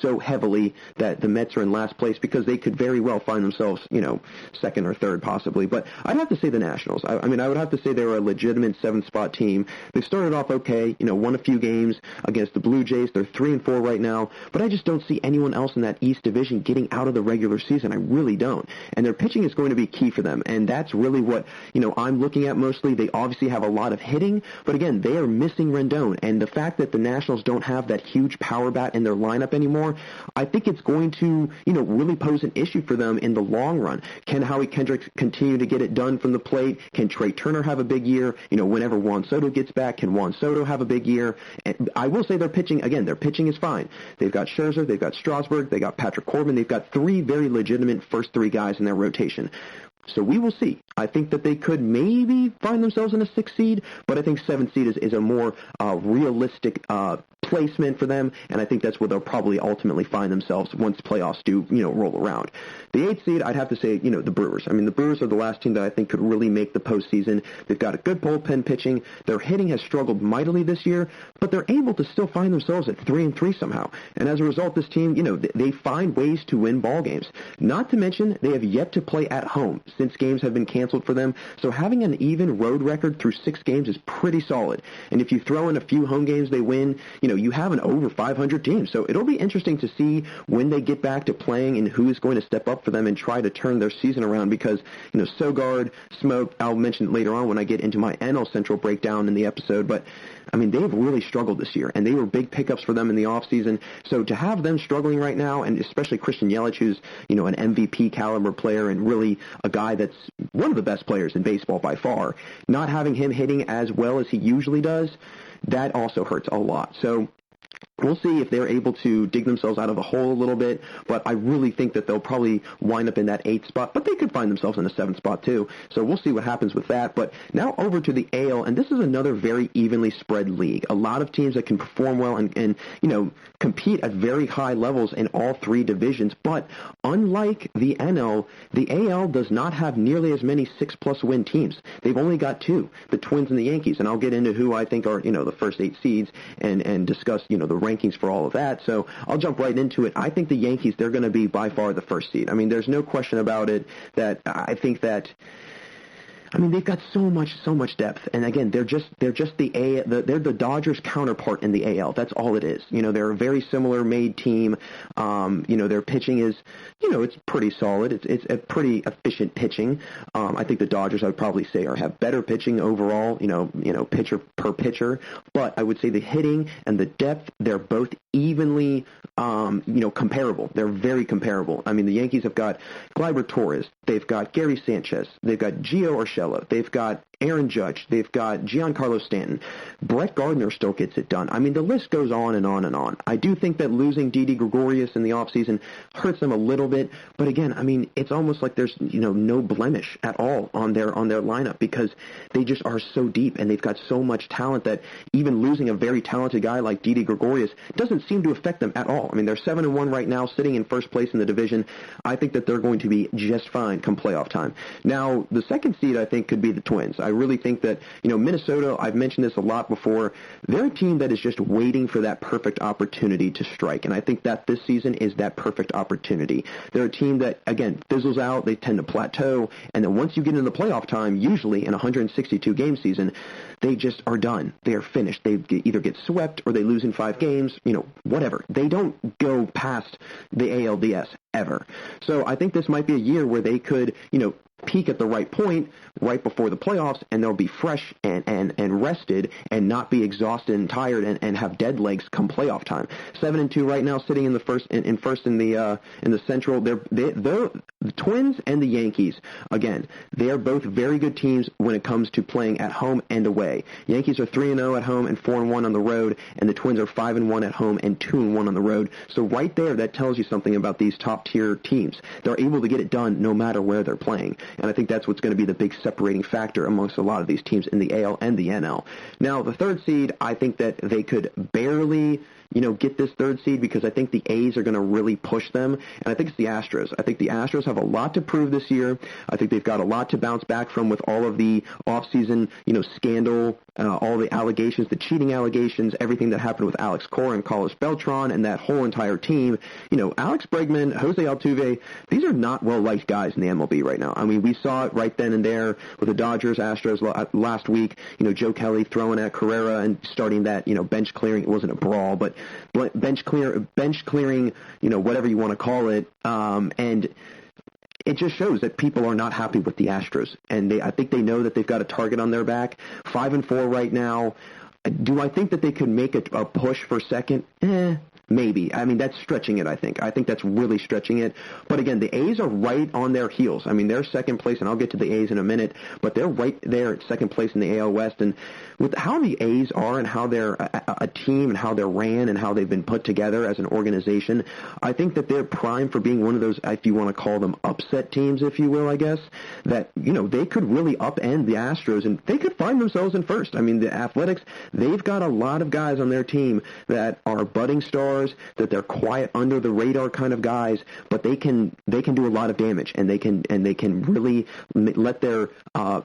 so heavily that the Mets are in last place, because they could very well find themselves, 2nd or 3rd possibly. But I'd have to say the Nationals. I would have to say they're a legitimate 7th-spot team. They started off okay, won a few games against the Blue Jays. They're 3-4 right now, but I just don't see anyone else in that East Division getting out of the regular season. I really don't. And their pitching is going to be key for them, and that's really what, I'm looking at mostly. They obviously have a lot of hitting, but again, they are missing Rendon, and the fact that the Nationals don't have that huge power bat in their lineup anymore, I think it's going to, really pose an issue for them in the long run. Can Howie Kendricks continue to get it done from the plate? Can Trey Turner have a big year? Whenever Juan Soto gets back, can Juan Soto have a big year? And I will say their pitching is fine. They've got Scherzer, they've got Strasburg, they got Patrick Corbin, they've got 3 very legitimate first 3 guys in their rotation. So we will see. I think that they could maybe find themselves in a 6th seed, but I think 7th seed is a more realistic placement for them, and I think that's where they'll probably ultimately find themselves once playoffs do, roll around. The 8th seed, I'd have to say, the Brewers. I mean, the Brewers are the last team that I think could really make the postseason. They've got a good bullpen pitching. Their hitting has struggled mightily this year, but they're able to still find themselves at 3-3 somehow. And as a result, this team, they find ways to win ball games. Not to mention, they have yet to play at home since games have been canceled for them. So having an even road record through 6 games is pretty solid. And if you throw in a few home games they win, you have an over 500 team. So it'll be interesting to see when they get back to playing and who is going to step up for them and try to turn their season around because, Sogard, Smoke, I'll mention later on when I get into my NL Central breakdown in the episode, but I mean, they've really struggled this year, and they were big pickups for them in the offseason. So to have them struggling right now, and especially Christian Yelich, who's, an MVP caliber player and really a guy that's one of the best players in baseball by far, not having him hitting as well as he usually does, that also hurts a lot. So we'll see if they're able to dig themselves out of the hole a little bit, but I really think that they'll probably wind up in that 8th spot, but they could find themselves in a 7th spot too. So we'll see what happens with that. But now over to the AL, and this is another very evenly spread league. A lot of teams that can perform well and compete at very high levels in all 3 divisions, but unlike the NL, the AL does not have nearly as many 6+ win teams. They've only got 2, the Twins and the Yankees, and I'll get into who I think are, the first 8 seeds and discuss, the rankings for all of that. So I'll jump right into it. I think the Yankees, they're going to be by far the first seed. I mean, there's no question about it that I think that they've got so much depth, and again, they're the Dodgers counterpart in the AL. That's all it is. They're a very similar made team. Their pitching is, it's pretty solid. It's a pretty efficient pitching. I think the Dodgers, I would probably say, have better pitching overall. Pitcher per pitcher, but I would say the hitting and the depth, they're both evenly, comparable. They're very comparable. I mean, the Yankees have got Gleyber Torres. They've got Gary Sanchez. They've got Gio Urshela. They've got Aaron Judge. They've got Giancarlo Stanton. Brett Gardner still gets it done. I mean, the list goes on and on and on. I do think that losing Didi Gregorius in the offseason hurts them a little bit, but again, I mean, it's almost like there's, no blemish at all on their lineup because they just are so deep and they've got so much talent that even losing a very talented guy like Didi Gregorius doesn't seem to affect them at all. I mean, they're 7-1 right now, sitting in first place in the division. I think that they're going to be just fine come playoff time. Now, the second seed, I think, could be the Twins. I really think that, Minnesota, I've mentioned this a lot before, they're a team that is just waiting for that perfect opportunity to strike, and I think that this season is that perfect opportunity. They're a team that, again, fizzles out, they tend to plateau, and then once you get into the playoff time, usually in a 162-game season, they just are done. They are finished. They either get swept or they lose in 5 games, whatever. They don't go past the ALDS ever. So I think this might be a year where they could, peak at the right point right before the playoffs, and they'll be fresh and rested and not be exhausted and tired and have dead legs come playoff time. 7-2 right now, sitting in the first in the Central. They're the Twins and the Yankees. Again, they are both very good teams when it comes to playing at home and away. Yankees are 3-0 at home and 4-1 on the road, and the Twins are 5-1 at home and 2-1 on the road. So right there, that tells you something about these top tier teams. They're able to get it done no matter where they're playing. And I think that's what's going to be the big separating factor amongst a lot of these teams in the AL and the NL. Now, the third seed, I think that they could barely, get this third seed because I think the A's are going to really push them, and I think it's the Astros. I think the Astros have a lot to prove this year. I think they've got a lot to bounce back from with all of the offseason, scandal, all the allegations, the cheating allegations, everything that happened with Alex Cora and Carlos Beltran and that whole entire team. Alex Bregman, Jose Altuve, these are not well-liked guys in the MLB right now. I mean, we saw it right then and there with the Dodgers, Astros last week. Joe Kelly throwing at Carrera and starting that, bench clearing. It wasn't a brawl, but bench clearing, whatever you want to call it, and it just shows that people are not happy with the Astros, and I think they know that they've got a target on their back. 5-4 right now. Do I think that they could make a push for second? Maybe. I mean, that's stretching it, I think. I think that's really stretching it. But again, the A's are right on their heels. I mean, they're second place, and I'll get to the A's in a minute, but they're right there at second place in the AL West. And with how the A's are and how they're a team and how they're ran and how they've been put together as an organization, I think that they're primed for being one of those, if you want to call them upset teams, if you will, I guess, that, they could really upend the Astros, and they could find themselves in first. I mean, the Athletics, they've got a lot of guys on their team that are budding stars, that they're quiet, under the radar kind of guys, but they can do a lot of damage, and they can really let their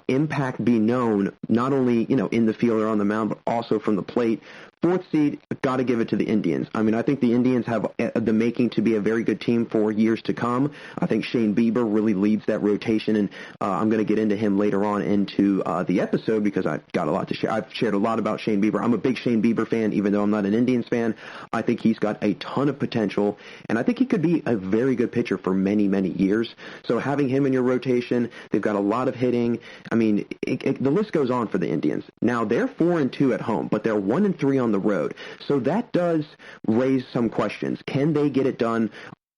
impact be known, not only in the field or on the mound, but also from the plate Fourth seed, got to give it to the Indians. I mean, I think the Indians have the making to be a very good team for years to come. I think Shane Bieber really leads that rotation, and I'm going to get into him later on into the episode because I've got a lot to share. I've shared a lot about Shane Bieber. I'm a big Shane Bieber fan, even though I'm not an Indians fan. I think he's got a ton of potential, and I think he could be a very good pitcher for many, many years. So having him in your rotation, they've got a lot of hitting. I mean, the list goes on for the Indians. Now, they're 4-2 at home, but they're 1-3 on the road. So that does raise some questions. Can they get it done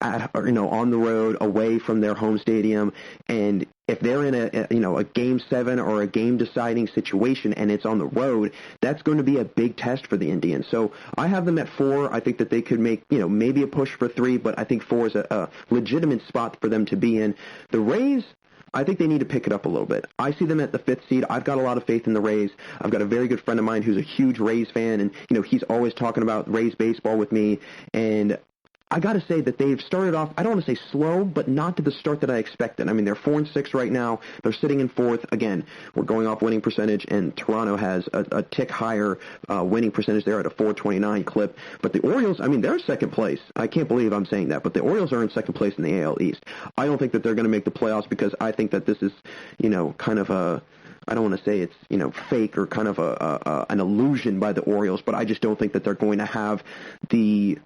on the road, away from their home stadium? And if they're in a Game 7 or a game-deciding situation and it's on the road, that's going to be a big test for the Indians. So I have them at 4. I think that they could make, maybe a push for 3, but I think 4 is a legitimate spot for them to be in. The Rays, I think they need to pick it up a little bit. I see them at the 5th seed. I've got a lot of faith in the Rays. I've got a very good friend of mine who's a huge Rays fan, and he's always talking about Rays baseball with me. And I got to say that they've started off, I don't want to say slow, but not to the start that I expected. I mean, they're 4-6 right now. They're sitting in 4th. Again, we're going off winning percentage, and Toronto has a tick higher winning percentage there at a .429 clip. But the Orioles, I mean, they're second place. I can't believe I'm saying that, but the Orioles are in second place in the AL East. I don't think that they're going to make the playoffs because I think that this is, kind of a, I don't want to say it's, fake or kind of an illusion by the Orioles, but I just don't think that they're going to have the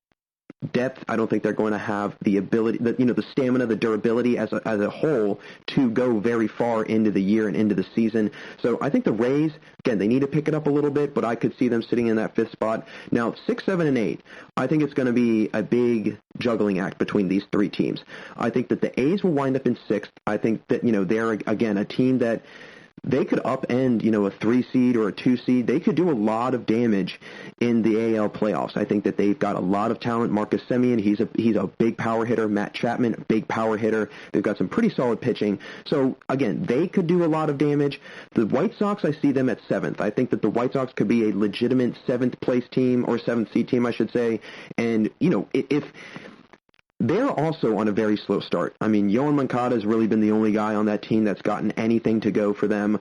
depth. I don't think they're going to have the ability, the stamina, the durability as a whole to go very far into the year and into the season. So I think the Rays, again, they need to pick it up a little bit, but I could see them sitting in that 5th spot. Now, 6, 7, and 8, I think it's going to be a big juggling act between these 3 teams. I think that the A's will wind up in 6th. I think that, they're, again, a team that they could upend, a 3 seed or a 2 seed. They could do a lot of damage in the AL playoffs. I think that they've got a lot of talent. Marcus Semien, he's a big power hitter. Matt Chapman, a big power hitter. They've got some pretty solid pitching. So, again, they could do a lot of damage. The White Sox, I see them at 7th. I think that the White Sox could be a legitimate 7th place team, or 7th seed team, I should say. And, if they're also on a very slow start. I mean, Yohan Moncada has really been the only guy on that team that's gotten anything to go for them.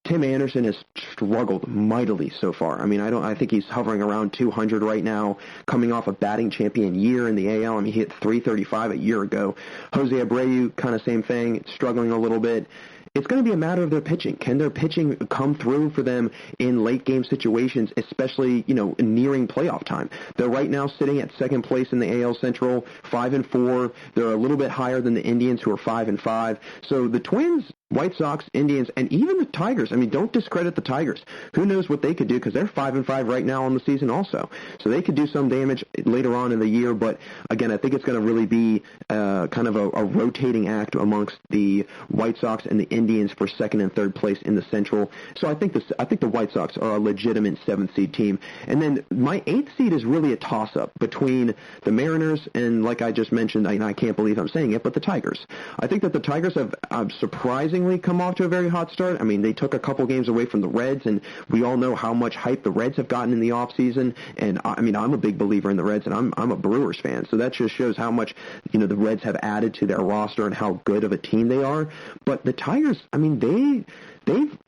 Tim Anderson has struggled mightily so far. I mean, I think he's hovering around 200 right now, coming off a batting champion year in the AL. I mean, he hit 335 a year ago. Jose Abreu, kind of same thing, struggling a little bit. It's going to be a matter of their pitching. Can their pitching come through for them in late-game situations, especially, nearing playoff time? They're right now sitting at 2nd place in the AL Central, 5-4. They're a little bit higher than the Indians, who are 5-5. So the Twins, White Sox, Indians, and even the Tigers. I mean, don't discredit the Tigers. Who knows what they could do, because they're 5-5 right now on the season also. So they could do some damage later on in the year. But, again, I think it's going to really be kind of a rotating act amongst the White Sox and the Indians for 2nd and 3rd place in the Central. So I think the White Sox are a legitimate 7th seed team. And then my 8th seed is really a toss-up between the Mariners and, like I just mentioned, I can't believe I'm saying it, but the Tigers. I think that the Tigers have surprisingly come off to a very hot start. I mean, they took a couple games away from the Reds, and we all know how much hype the Reds have gotten in the offseason. And, I mean, I'm a big believer in the Reds, and I'm a Brewers fan. So that just shows how much, the Reds have added to their roster and how good of a team they are. But the Tigers, I mean, they've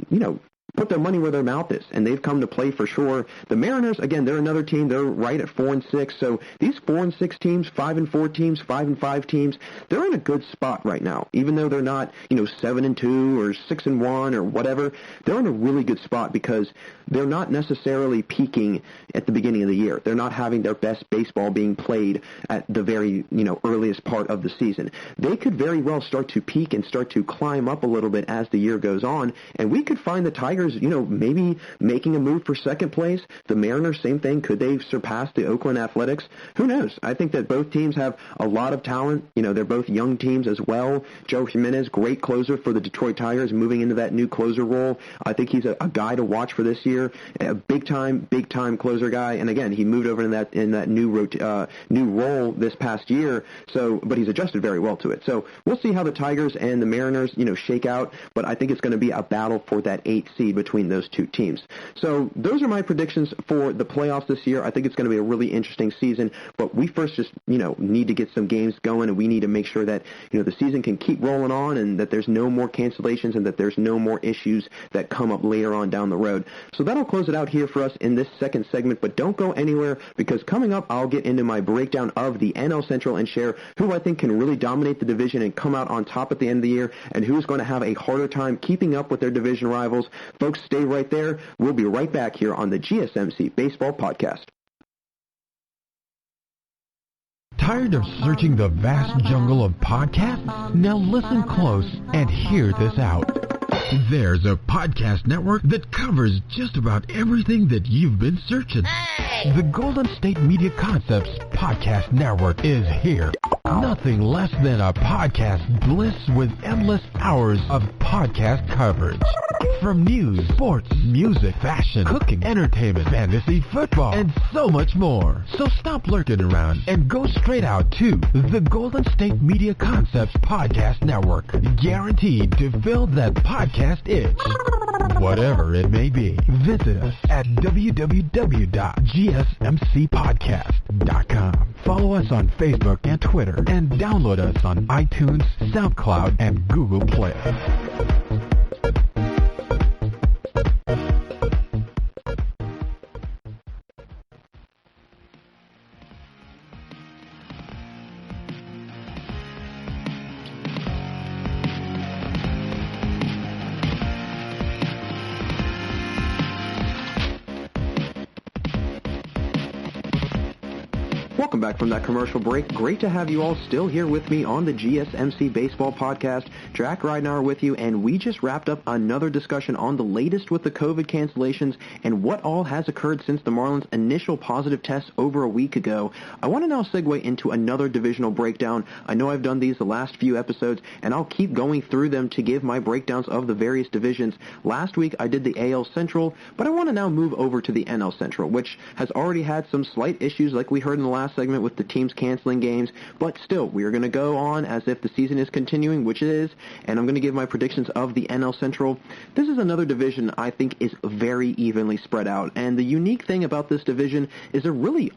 put their money where their mouth is, and they've come to play for sure. The Mariners, again, they're another team. They're right at 4-6. So these 4-6 teams, 5-4 teams, 5-5 teams, they're in a good spot right now. Even though they're not, 7-2 or 6-1 or whatever, they're in a really good spot because they're not necessarily peaking at the beginning of the year. They're not having their best baseball being played at the very, earliest part of the season. They could very well start to peak and start to climb up a little bit as the year goes on, and we could find the Tigers, maybe making a move for 2nd place. The Mariners, same thing. Could they surpass the Oakland Athletics? Who knows? I think that both teams have a lot of talent. They're both young teams as well. Joe Jimenez, great closer for the Detroit Tigers, moving into that new closer role. I think he's a guy to watch for this year. A big time closer guy. And again, he moved over in that new role this past year. So, but he's adjusted very well to it. So we'll see how the Tigers and the Mariners, shake out. But I think it's going to be a battle for that 8th seed. lead between those two teams. So those are my predictions for the playoffs this year. I think it's going to be a really interesting season, but we first just, need to get some games going, and we need to make sure that, the season can keep rolling on and that there's no more cancellations and that there's no more issues that come up later on down the road. So that'll close it out here for us in this second segment, but don't go anywhere, because coming up, I'll get into my breakdown of the NL Central and share who I think can really dominate the division and come out on top at the end of the year, and who's going to have a harder time keeping up with their division rivals. Folks, stay right there. We'll be right back here on the GSMC Baseball Podcast. Tired of searching the vast jungle of podcasts? Now listen close and hear this out. There's a podcast network that covers just about everything that you've been searching. Hey! The Golden State Media Concepts Podcast Network is here. Nothing less than a podcast bliss with endless hours of podcast coverage. From news, sports, music, fashion, cooking, entertainment, fantasy, football, and so much more. So stop lurking around and go straight out to the Golden State Media Concepts Podcast Network. Guaranteed to fill that podcast itch. Whatever it may be, visit us at www.gsmcpodcast.com. Follow us on Facebook and Twitter, and download us on iTunes, SoundCloud, and Google Play. Welcome back from that commercial break. Great to have you all still here with me on the GSMC Baseball Podcast. Jack Ridenour with you, and we just wrapped up another discussion on the latest with the COVID cancellations and what all has occurred since the Marlins' initial positive test over a week ago. I want to now segue into another divisional breakdown. I know I've done these the last few episodes, and I'll keep going through them to give my breakdowns of the various divisions. Last week I did the AL Central, but I want to now move over to the NL Central, which has already had some slight issues like we heard in the last segment with the teams canceling games, but still, we are going to go on as if the season is continuing, which it is, and I'm going to give my predictions of the NL Central. This is another division I think is very evenly spread out, and the unique thing about this division is there really,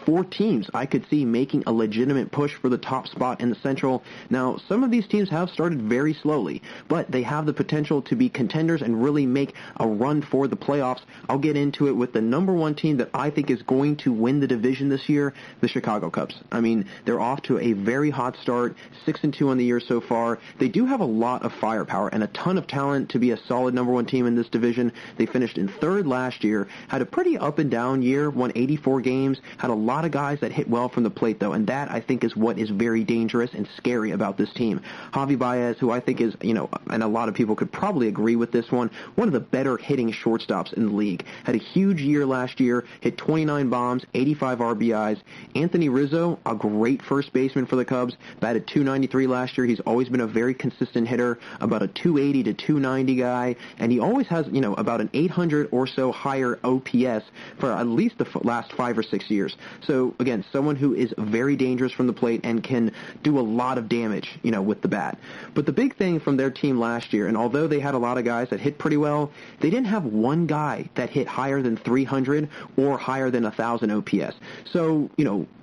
4 teams I could see making a legitimate push for the top spot in the Central. Now, some of these teams have started very slowly, but they have the potential to be contenders and really make a run for the playoffs. I'll get into it with the number 1 team that I think is going to win the division this year, the Chicago Cubs. I mean, they're off to a very hot start, 6-2 on the year so far. They do have a lot of firepower and a ton of talent to be a solid number 1 team in this division. They finished in 3rd last year, had a pretty up and down year, won 84 games, had a lot of guys that hit well from the plate though, and that I think is what is very dangerous and scary about this team. Javi Baez, who I think is, and a lot of people could probably agree with this one of the better hitting shortstops in the league. Had a huge year last year, hit 29 bombs, 85 RBIs. Anthony Rizzo, a great first baseman for the Cubs, batted .293 last year. He's always been a very consistent hitter, about a .280 to .290 guy, and he always has, about an 800 or so higher OPS for at least the last 5 or 6 years. So, again, someone who is very dangerous from the plate and can do a lot of damage, with the bat. But the big thing from their team last year, and although they had a lot of guys that hit pretty well, they didn't have one guy that hit higher than 300 or higher than 1,000 OPS. So,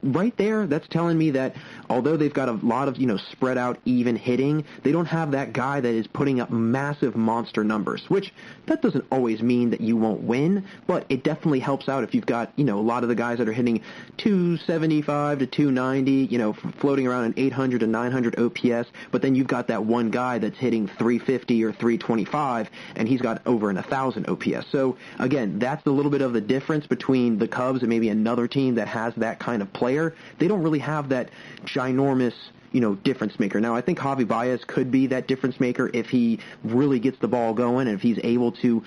right there, that's telling me that although they've got a lot of, spread out even hitting, they don't have that guy that is putting up massive monster numbers, which that doesn't always mean that you won't win, but it definitely helps out if you've got, a lot of the guys that are hitting 275 to 290, floating around an 800 to 900 OPS, but then you've got that one guy that's hitting 350 or 325, and he's got over 1,000 OPS. So, again, that's a little bit of the difference between the Cubs and maybe another team that has that kind of player. They don't really have that ginormous, difference maker. Now, I think Javi Baez could be that difference maker if he really gets the ball going and if he's able to,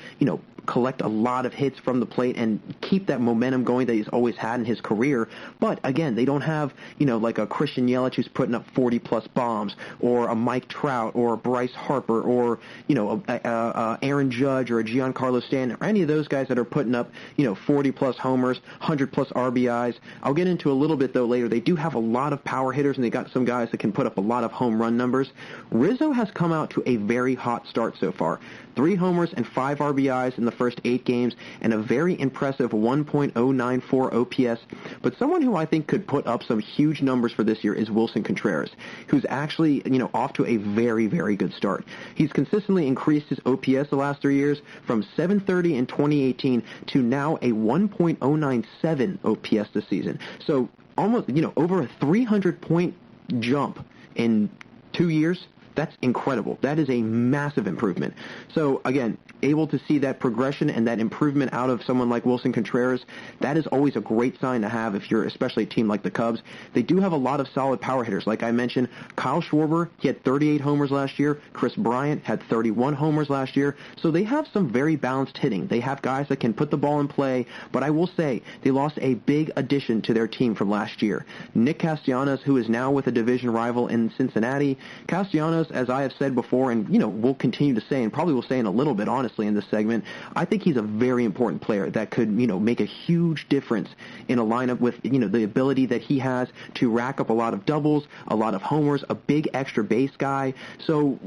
collect a lot of hits from the plate and keep that momentum going that he's always had in his career. But again, they don't have, like a Christian Yelich who's putting up 40-plus bombs, or a Mike Trout, or a Bryce Harper, or, a Aaron Judge, or a Giancarlo Stanton, or any of those guys that are putting up, 40-plus homers, 100-plus RBIs. I'll get into a little bit, though, later. They do have a lot of power hitters, and they got some guys that can put up a lot of home run numbers. Rizzo has come out to a very hot start so far. 3 homers and 5 RBIs in the first 8 games, and a very impressive 1.094 OPS. But someone who I think could put up some huge numbers for this year is Wilson Contreras, who's actually, off to a very, very good start. He's consistently increased his OPS the last 3 years from 730 in 2018 to now a 1.097 OPS this season. So almost, over a 300-point jump in 2 years. That's incredible. That is a massive improvement. So, again, able to see that progression and that improvement out of someone like Wilson Contreras, that is always a great sign to have if you're especially a team like the Cubs. They do have a lot of solid power hitters. Like I mentioned, Kyle Schwarber, he had 38 homers last year. Chris Bryant had 31 homers last year. So they have some very balanced hitting. They have guys that can put the ball in play. But I will say they lost a big addition to their team from last year. Nick Castellanos, who is now with a division rival in Cincinnati. Castellanos, as I have said before, and we'll continue to say, and probably will say in a little bit, honestly, in this segment, I think he's a very important player that could, make a huge difference in a lineup with, the ability that he has to rack up a lot of doubles, a lot of homers, a big extra base guy. So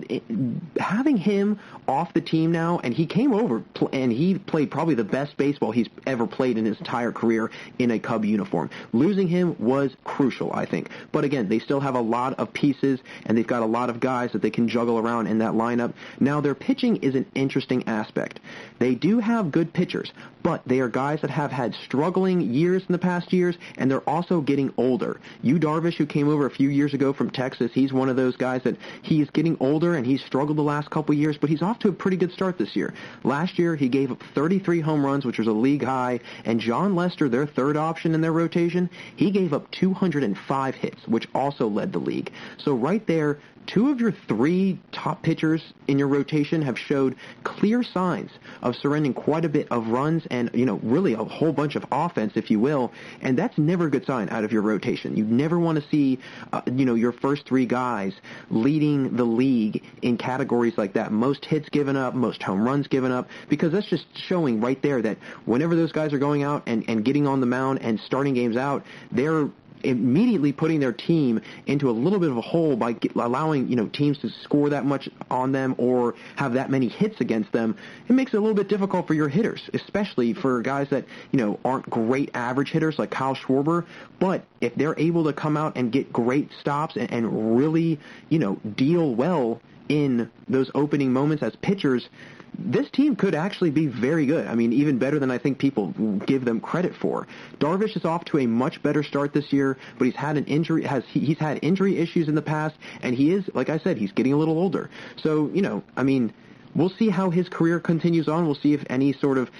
having him off the team now, and he came over and he played probably the best baseball he's ever played in his entire career in a Cub uniform. Losing him was crucial, I think. But again, they still have a lot of pieces, and they've got a lot of guys that they can juggle around in that lineup. Now, their pitching is an interesting aspect. They do have good pitchers, but they are guys that have had struggling years in the past years, and they're also getting older. Yu Darvish, who came over a few years ago from Texas, he's one of those guys that he's getting older, and he's struggled the last couple of years, but he's off to a pretty good start this year. Last year, he gave up 33 home runs, which was a league high, and John Lester, their third option in their rotation, he gave up 205 hits, which also led the league. So right there, 2 of your 3 top pitchers in your rotation have showed clear signs of surrendering quite a bit of runs and, really a whole bunch of offense, if you will, and that's never a good sign out of your rotation. You never want to see, your first 3 guys leading the league in categories like that. Most hits given up, most home runs given up, because that's just showing right there that whenever those guys are going out and getting on the mound and starting games out, they're immediately putting their team into a little bit of a hole by allowing teams to score that much on them or have that many hits against them. It makes it a little bit difficult for your hitters, especially for guys that aren't great average hitters like Kyle Schwarber. But if they're able to come out and get great stops and really deal well in those opening moments as pitchers, this team could actually be very good. I mean, even better than I think people give them credit for. Darvish is off to a much better start this year, but he's had he's had injury issues in the past, and he is, like I said, he's getting a little older. So, we'll see how his career continues on. We'll see if any sort of,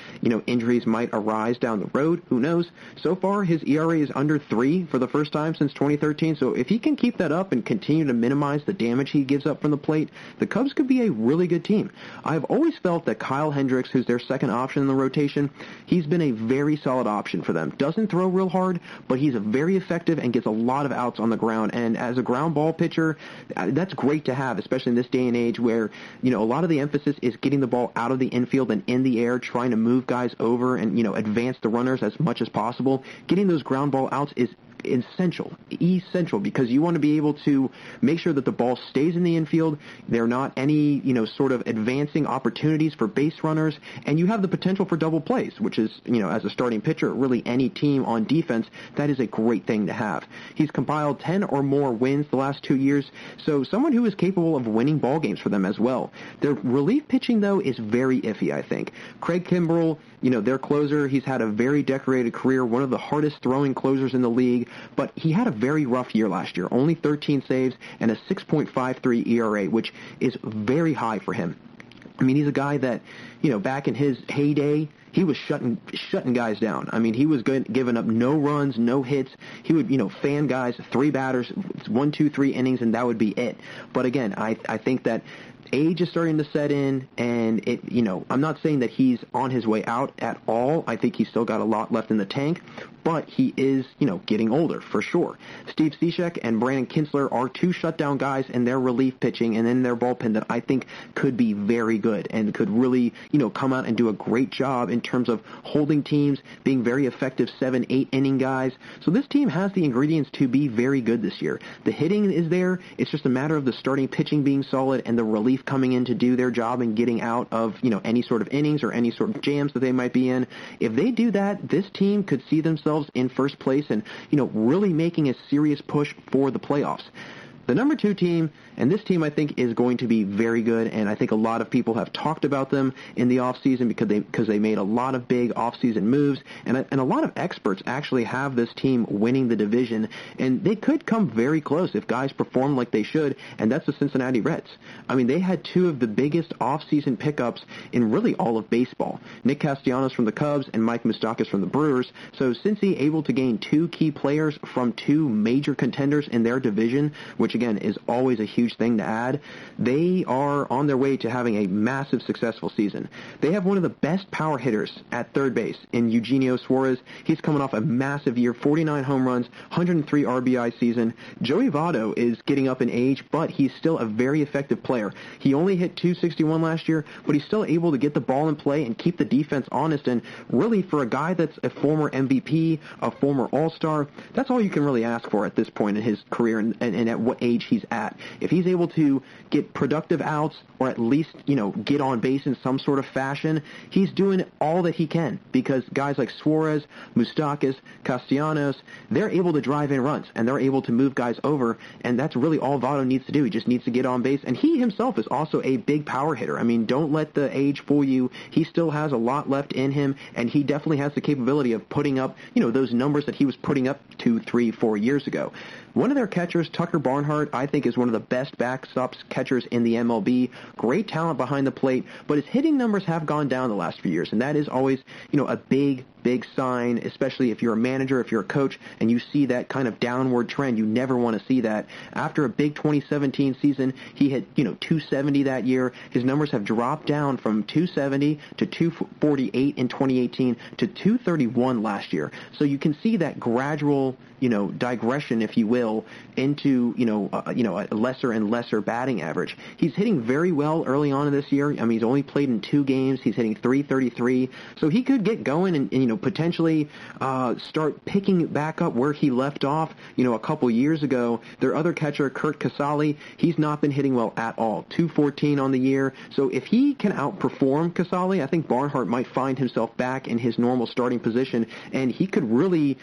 injuries might arise down the road. Who knows? So far, his ERA is under 3 for the first time since 2013. So if he can keep that up and continue to minimize the damage he gives up from the plate, the Cubs could be a really good team. I've always felt that Kyle Hendricks, who's their second option in the rotation, he's been a very solid option for them. Doesn't throw real hard, but he's very effective and gets a lot of outs on the ground. And as a ground ball pitcher, that's great to have, especially in this day and age where, a lot of the emphasis is getting the ball out of the infield and in the air, trying to move guys over and, advance the runners as much as possible. Getting those ground ball outs is essential, because you want to be able to make sure that the ball stays in the infield. There are not any, sort of advancing opportunities for base runners, and you have the potential for double plays, which is, as a starting pitcher, really any team on defense, that is a great thing to have. He's compiled 10 or more wins the last 2 years, so someone who is capable of winning ball games for them as well. Their relief pitching, though, is very iffy, I think. Craig Kimbrell, their closer, he's had a very decorated career, one of the hardest throwing closers in the league, but he had a very rough year last year, only 13 saves and a 6.53 ERA, which is very high for him. I mean, he's a guy that, back in his heyday, he was shutting guys down. I mean, he was giving up no runs, no hits. He would, fan guys, 3 batters, 1, 2, 3 innings, and that would be it. But again, I think that age is starting to set in, and I'm not saying that he's on his way out at all. I think he's still got a lot left in the tank, but he is, getting older for sure. Steve Cishek and Brandon Kinsler are 2 shutdown guys in their relief pitching and in their bullpen that I think could be very good and could really, come out and do a great job in terms of holding teams, being very effective 7, 8 inning guys. So this team has the ingredients to be very good this year. The hitting is there. It's just a matter of the starting pitching being solid and the relief relief coming in to do their job and getting out of, any sort of innings or any sort of jams that they might be in. If they do that, this team could see themselves in first place and, really making a serious push for the playoffs. The number 2 team, and this team I think is going to be very good, and I think a lot of people have talked about them in the offseason because they made a lot of big offseason moves, and a lot of experts actually have this team winning the division, and they could come very close if guys perform like they should, and that's the Cincinnati Reds. I mean, they had 2 of the biggest offseason pickups in really all of baseball. Nick Castellanos from the Cubs and Mike Moustakas from the Brewers. So Cincy able to gain 2 key players from 2 major contenders in their division, which again is always a huge thing to add. They are on their way to having a massive successful season. They have one of the best power hitters at third base in Eugenio Suarez. He's coming off a massive year, 49 home runs, 103 RBI season. Joey Votto is getting up in age, but he's still a very effective player. He only hit .261 last year, but he's still able to get the ball in play and keep the defense honest, and really for a guy that's a former MVP, a former All-Star, that's all you can really ask for at this point in his career and at what age he's at. If he's able to get productive outs or at least, get on base in some sort of fashion, he's doing all that he can, because guys like Suarez, Moustakas, Castellanos, they're able to drive in runs and they're able to move guys over, and that's really all Votto needs to do. He just needs to get on base, and he himself is also a big power hitter. I mean, don't let the age fool you. He still has a lot left in him, and he definitely has the capability of putting up, those numbers that he was putting up 2, 3, 4 years ago. One of their catchers, Tucker Barnhart, I think is one of the best backstops catchers in the MLB. Great talent behind the plate, but his hitting numbers have gone down the last few years, and that is always, a big sign, especially if you're a manager, if you're a coach, and you see that kind of downward trend. You never want to see that. After a big 2017 season, he hit, 270 that year. His numbers have dropped down from 270 to 248 in 2018 to 231 last year. So you can see that gradual, digression, if you will, into, a lesser and lesser batting average. He's hitting very well early on in this year. I mean, he's only played in 2 games. He's hitting .333. So he could get going and potentially start picking back up where he left off, a couple years ago. Their other catcher, Curt Casali, he's not been hitting well at all. .214 on the year. So if he can outperform Casali, I think Barnhart might find himself back in his normal starting position, and he could really,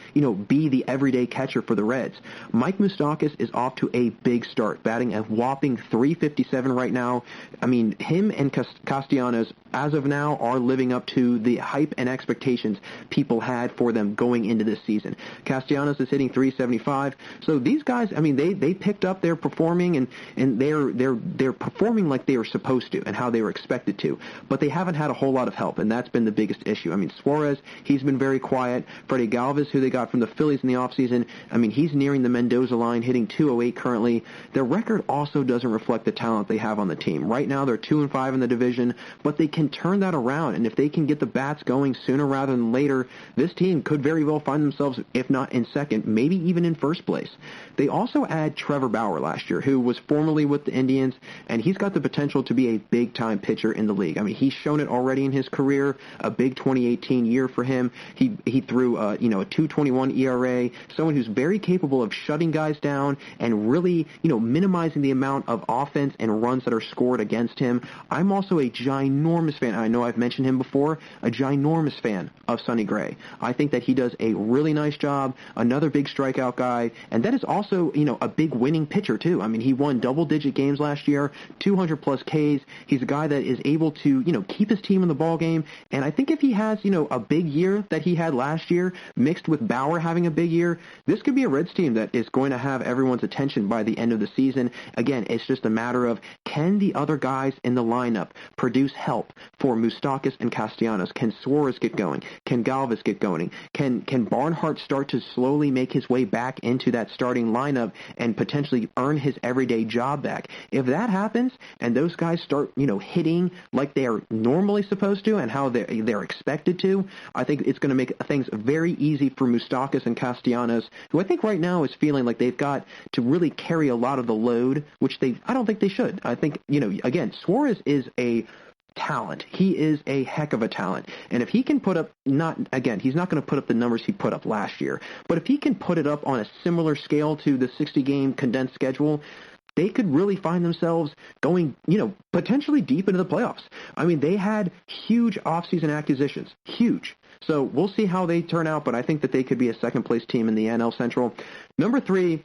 be the everyday catcher for the Reds. Mike Moustakas is off to a big start, batting a whopping .357 right now. I mean, him and Castellanos, as of now, are living up to the hype and expectations people had for them going into this season. Castellanos is hitting .375. So these guys, I mean, they picked up their performing, and they're performing like they were supposed to and how they were expected to. But they haven't had a whole lot of help, and that's been the biggest issue. I mean, Suarez, he's been very quiet. Freddie Galvis, who they got from the Phillies in the offseason, I mean, he's nearing the Mendoza line, hitting .208 currently. Their record also doesn't reflect the talent they have on the team. Right now, they're 2-5 in the division, but they can turn that around, and if they can get the bats going sooner rather than later, this team could very well find themselves, if not in second, maybe even in first place. They also add Trevor Bauer last year, who was formerly with the Indians, and he's got the potential to be a big-time pitcher in the league. I mean, he's shown it already in his career, a big 2018 year for him. He threw a 2.21 ERA, someone who's very capable of shutting guys down and really, minimizing the amount of offense and runs that are scored against him. I'm also a ginormous fan, I know I've mentioned him before, a ginormous fan of Sonny Gray. I think that he does a really nice job, another big strikeout guy, and that is also, a big winning pitcher too. I mean, he won double-digit games last year, 200-plus Ks. He's a guy that is able to, keep his team in the ball game, and I think if he has, a big year that he had last year, mixed with Bauer having a big year, this could be a Reds team that is going to have everyone's attention by the end of the season. Again, it's just a matter of, can the other guys in the lineup produce help for Moustakas and Castellanos? Can Suarez get going? Can Galvis get going? Can Barnhart start to slowly make his way back into that starting lineup and potentially earn his everyday job back? If that happens and those guys start, hitting like they are normally supposed to and how they're expected to, I think it's going to make things very easy for Moustakas and Castellanos, who I think right now is feeling like they've got to really carry a lot of the load, which I don't think they should. I think, again, Suarez is a talent. He is a heck of a talent. And if he can put up, he's not going to put up the numbers he put up last year, but if he can put it up on a similar scale to the 60-game condensed schedule, they could really find themselves going, potentially deep into the playoffs. I mean, they had huge offseason acquisitions, huge. So we'll see how they turn out, but I think that they could be a second-place team in the NL Central. Number 3,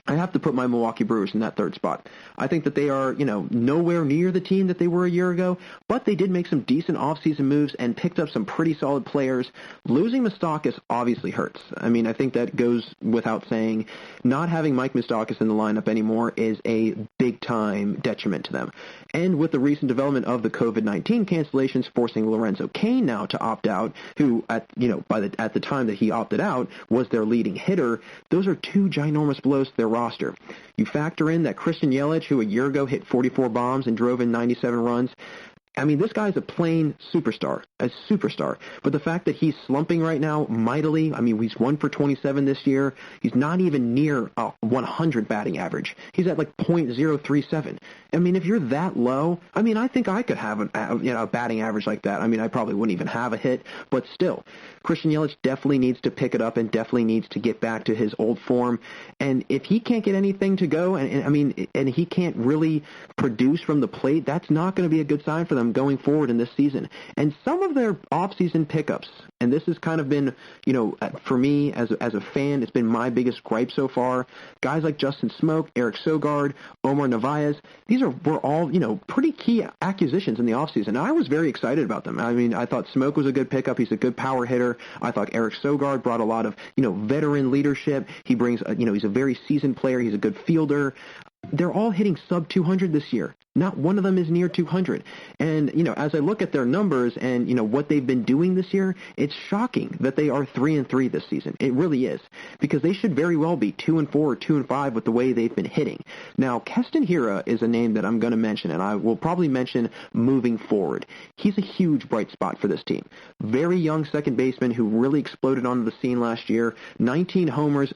I have to put my Milwaukee Brewers in that third spot. I think that they are, nowhere near the team that they were a year ago, but they did make some decent offseason moves and picked up some pretty solid players. Losing Moustakas obviously hurts. I mean, I think that goes without saying. Not having Mike Moustakas in the lineup anymore is a big-time detriment to them. And with the recent development of the COVID-19 cancellations forcing Lorenzo Cain now to opt out, who at the time that he opted out was their leading hitter, those are 2 ginormous blows to their roster. You factor in that Christian Yelich, who a year ago hit 44 bombs and drove in 97 runs. I mean, this guy's a plain superstar, But the fact that he's slumping right now mightily, I mean, he's 1 for 27 this year. He's not even near a 100 batting average. He's at like .037. I mean, if you're that low, I mean, I think I could have a batting average like that. I mean, I probably wouldn't even have a hit, but still, Christian Yelich definitely needs to pick it up and definitely needs to get back to his old form. And if he can't get anything to go, and he can't really produce from the plate, that's not going to be a good sign for them going forward in this season. And some of their off-season pickups, and this has kind of been, for me as a fan, it's been my biggest gripe so far. Guys like Justin Smoke, Eric Sogard, Omar Narvaez, these were all, pretty key acquisitions in the offseason. I was very excited about them. I mean, I thought Smoke was a good pickup. He's a good power hitter. I thought Eric Sogard brought a lot of, veteran leadership. He brings, he's a very seasoned player. He's a good fielder. They're all hitting sub 200 this year. Not one of them is near 200. And, as I look at their numbers and, what they've been doing this year, it's shocking that they are 3-3 this season. It really is. Because they should very well be 2-4 or 2-5 with the way they've been hitting. Now, Keston Hiura is a name that I'm going to mention, and I will probably mention moving forward. He's a huge bright spot for this team. Very young second baseman who really exploded onto the scene last year. 19 homers,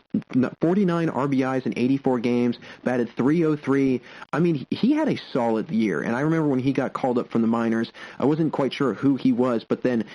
49 RBIs in 84 games, batted .303. I mean, he had a solid year, and I remember when he got called up from the minors, I wasn't quite sure who he was, but then,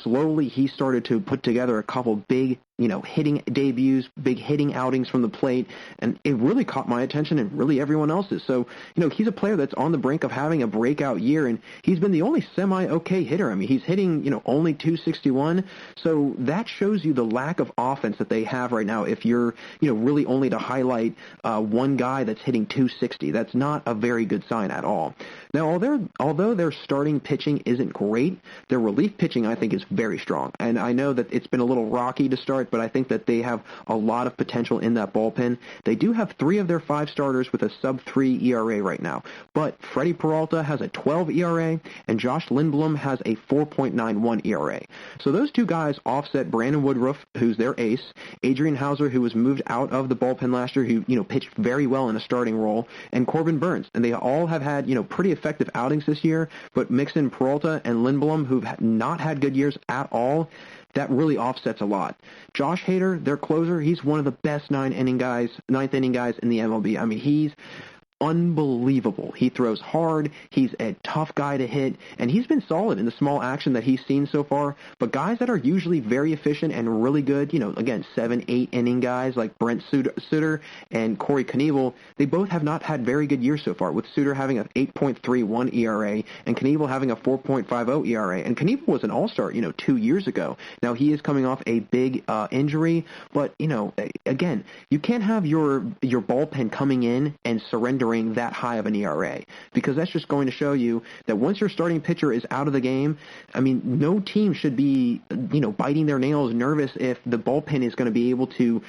slowly he started to put together a couple big, hitting debuts, big hitting outings from the plate, and it really caught my attention and really everyone else's. So, he's a player that's on the brink of having a breakout year, and he's been the only semi-okay hitter. I mean, he's hitting, only .261, so that shows you the lack of offense that they have right now if you're, really only to highlight one guy that's hitting .260. That's not a very good sign at all. Now, although their starting pitching isn't great, their relief pitching, I think, is very strong. And I know that it's been a little rocky to start, but I think that they have a lot of potential in that bullpen. They do have 3 of their 5 starters with a sub-3 ERA right now. But Freddie Peralta has a 12 ERA, and Josh Lindblom has a 4.91 ERA. So those 2 guys offset Brandon Woodruff, who's their ace, Adrian Hauser, who was moved out of the bullpen last year, who, pitched very well in a starting role, and Corbin Burns. And they all have had, pretty effective outings this year, but mix in Peralta and Lindblom, who've not had good years at all, that really offsets a lot. Josh Hader, their closer, he's one of the best ninth inning guys in the MLB. I mean, he's unbelievable. He throws hard. He's a tough guy to hit, and he's been solid in the small action that he's seen so far. But guys that are usually very efficient and really good, again, 7-8 inning guys like Brent Suter and Corey Knievel, they both have not had very good years so far, with Suter having an 8.31 ERA and Knievel having a 4.50 ERA. And Knievel was an all-star, 2 years ago. Now, he is coming off a big injury, but, again, you can't have your bullpen coming in and surrendering that high of an ERA, because that's just going to show you that once your starting pitcher is out of the game, I mean, no team should be, biting their nails nervous if the bullpen is going to be able to,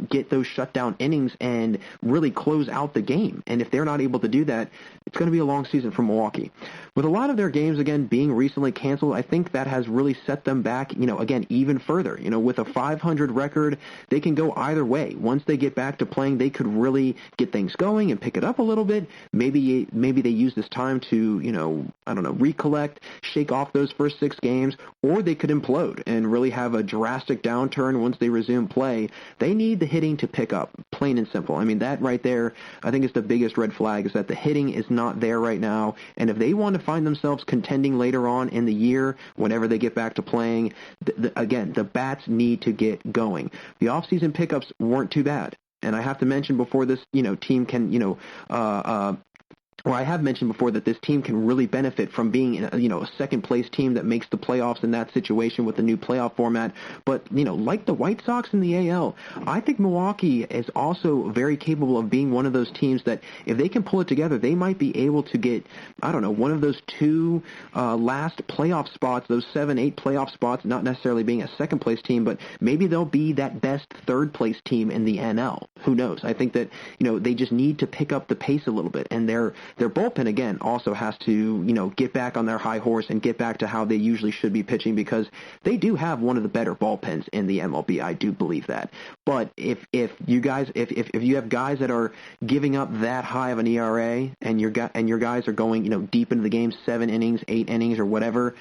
get those shutdown innings and really close out the game. And if they're not able to do that, it's going to be a long season for Milwaukee. With a lot of their games, again, being recently canceled, I think that has really set them back, again, even further. With a 500 record, they can go either way. Once they get back to playing, they could really get things going and pick it up a little bit. Maybe they use this time to, recollect, shake off those first 6 games, or they could implode and really have a drastic downturn once they resume play. They need the hitting to pick up, plain and simple. I mean, that right there, I think is the biggest red flag, is that the hitting is not there right now. And if they want to find themselves contending later on in the year, whenever they get back to playing, again, the bats need to get going. The offseason pickups weren't too bad. And I have to mention before this, team can, or I have mentioned before that this team can really benefit from being, a second-place team that makes the playoffs in that situation with the new playoff format. But, like the White Sox in the AL, I think Milwaukee is also very capable of being one of those teams that if they can pull it together, they might be able to get, one of those two last playoff spots, those 7-8 playoff spots, not necessarily being a second-place team, but maybe they'll be that best third-place team in the NL. Who knows? I think that, they just need to pick up the pace a little bit, and their bullpen, again, also has to, get back on their high horse and get back to how they usually should be pitching because they do have one of the better bullpens in the MLB. I do believe that. But if you have guys that are giving up that high of an ERA and your guys are going, deep into the game, 7 innings, 8 innings, or whatever,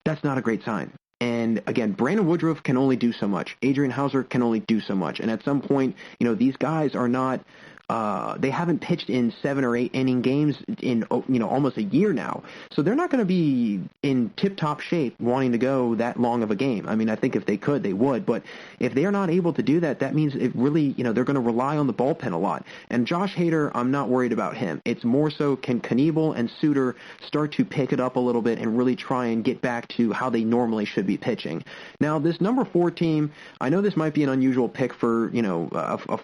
that's not a great sign. And again, Brandon Woodruff can only do so much. Adrian Hauser can only do so much. And at some point, these guys are not. They haven't pitched in 7 or 8 inning games in almost a year now, so they're not going to be in tip-top shape wanting to go that long of a game. I mean, I think if they could, they would, but if they are not able to do that, that means it really, they're going to rely on the bullpen a lot. And Josh Hader, I'm not worried about him. It's more so can Knievel and Suter start to pick it up a little bit and really try and get back to how they normally should be pitching. Now, this number 4 team, I know this might be an unusual pick for a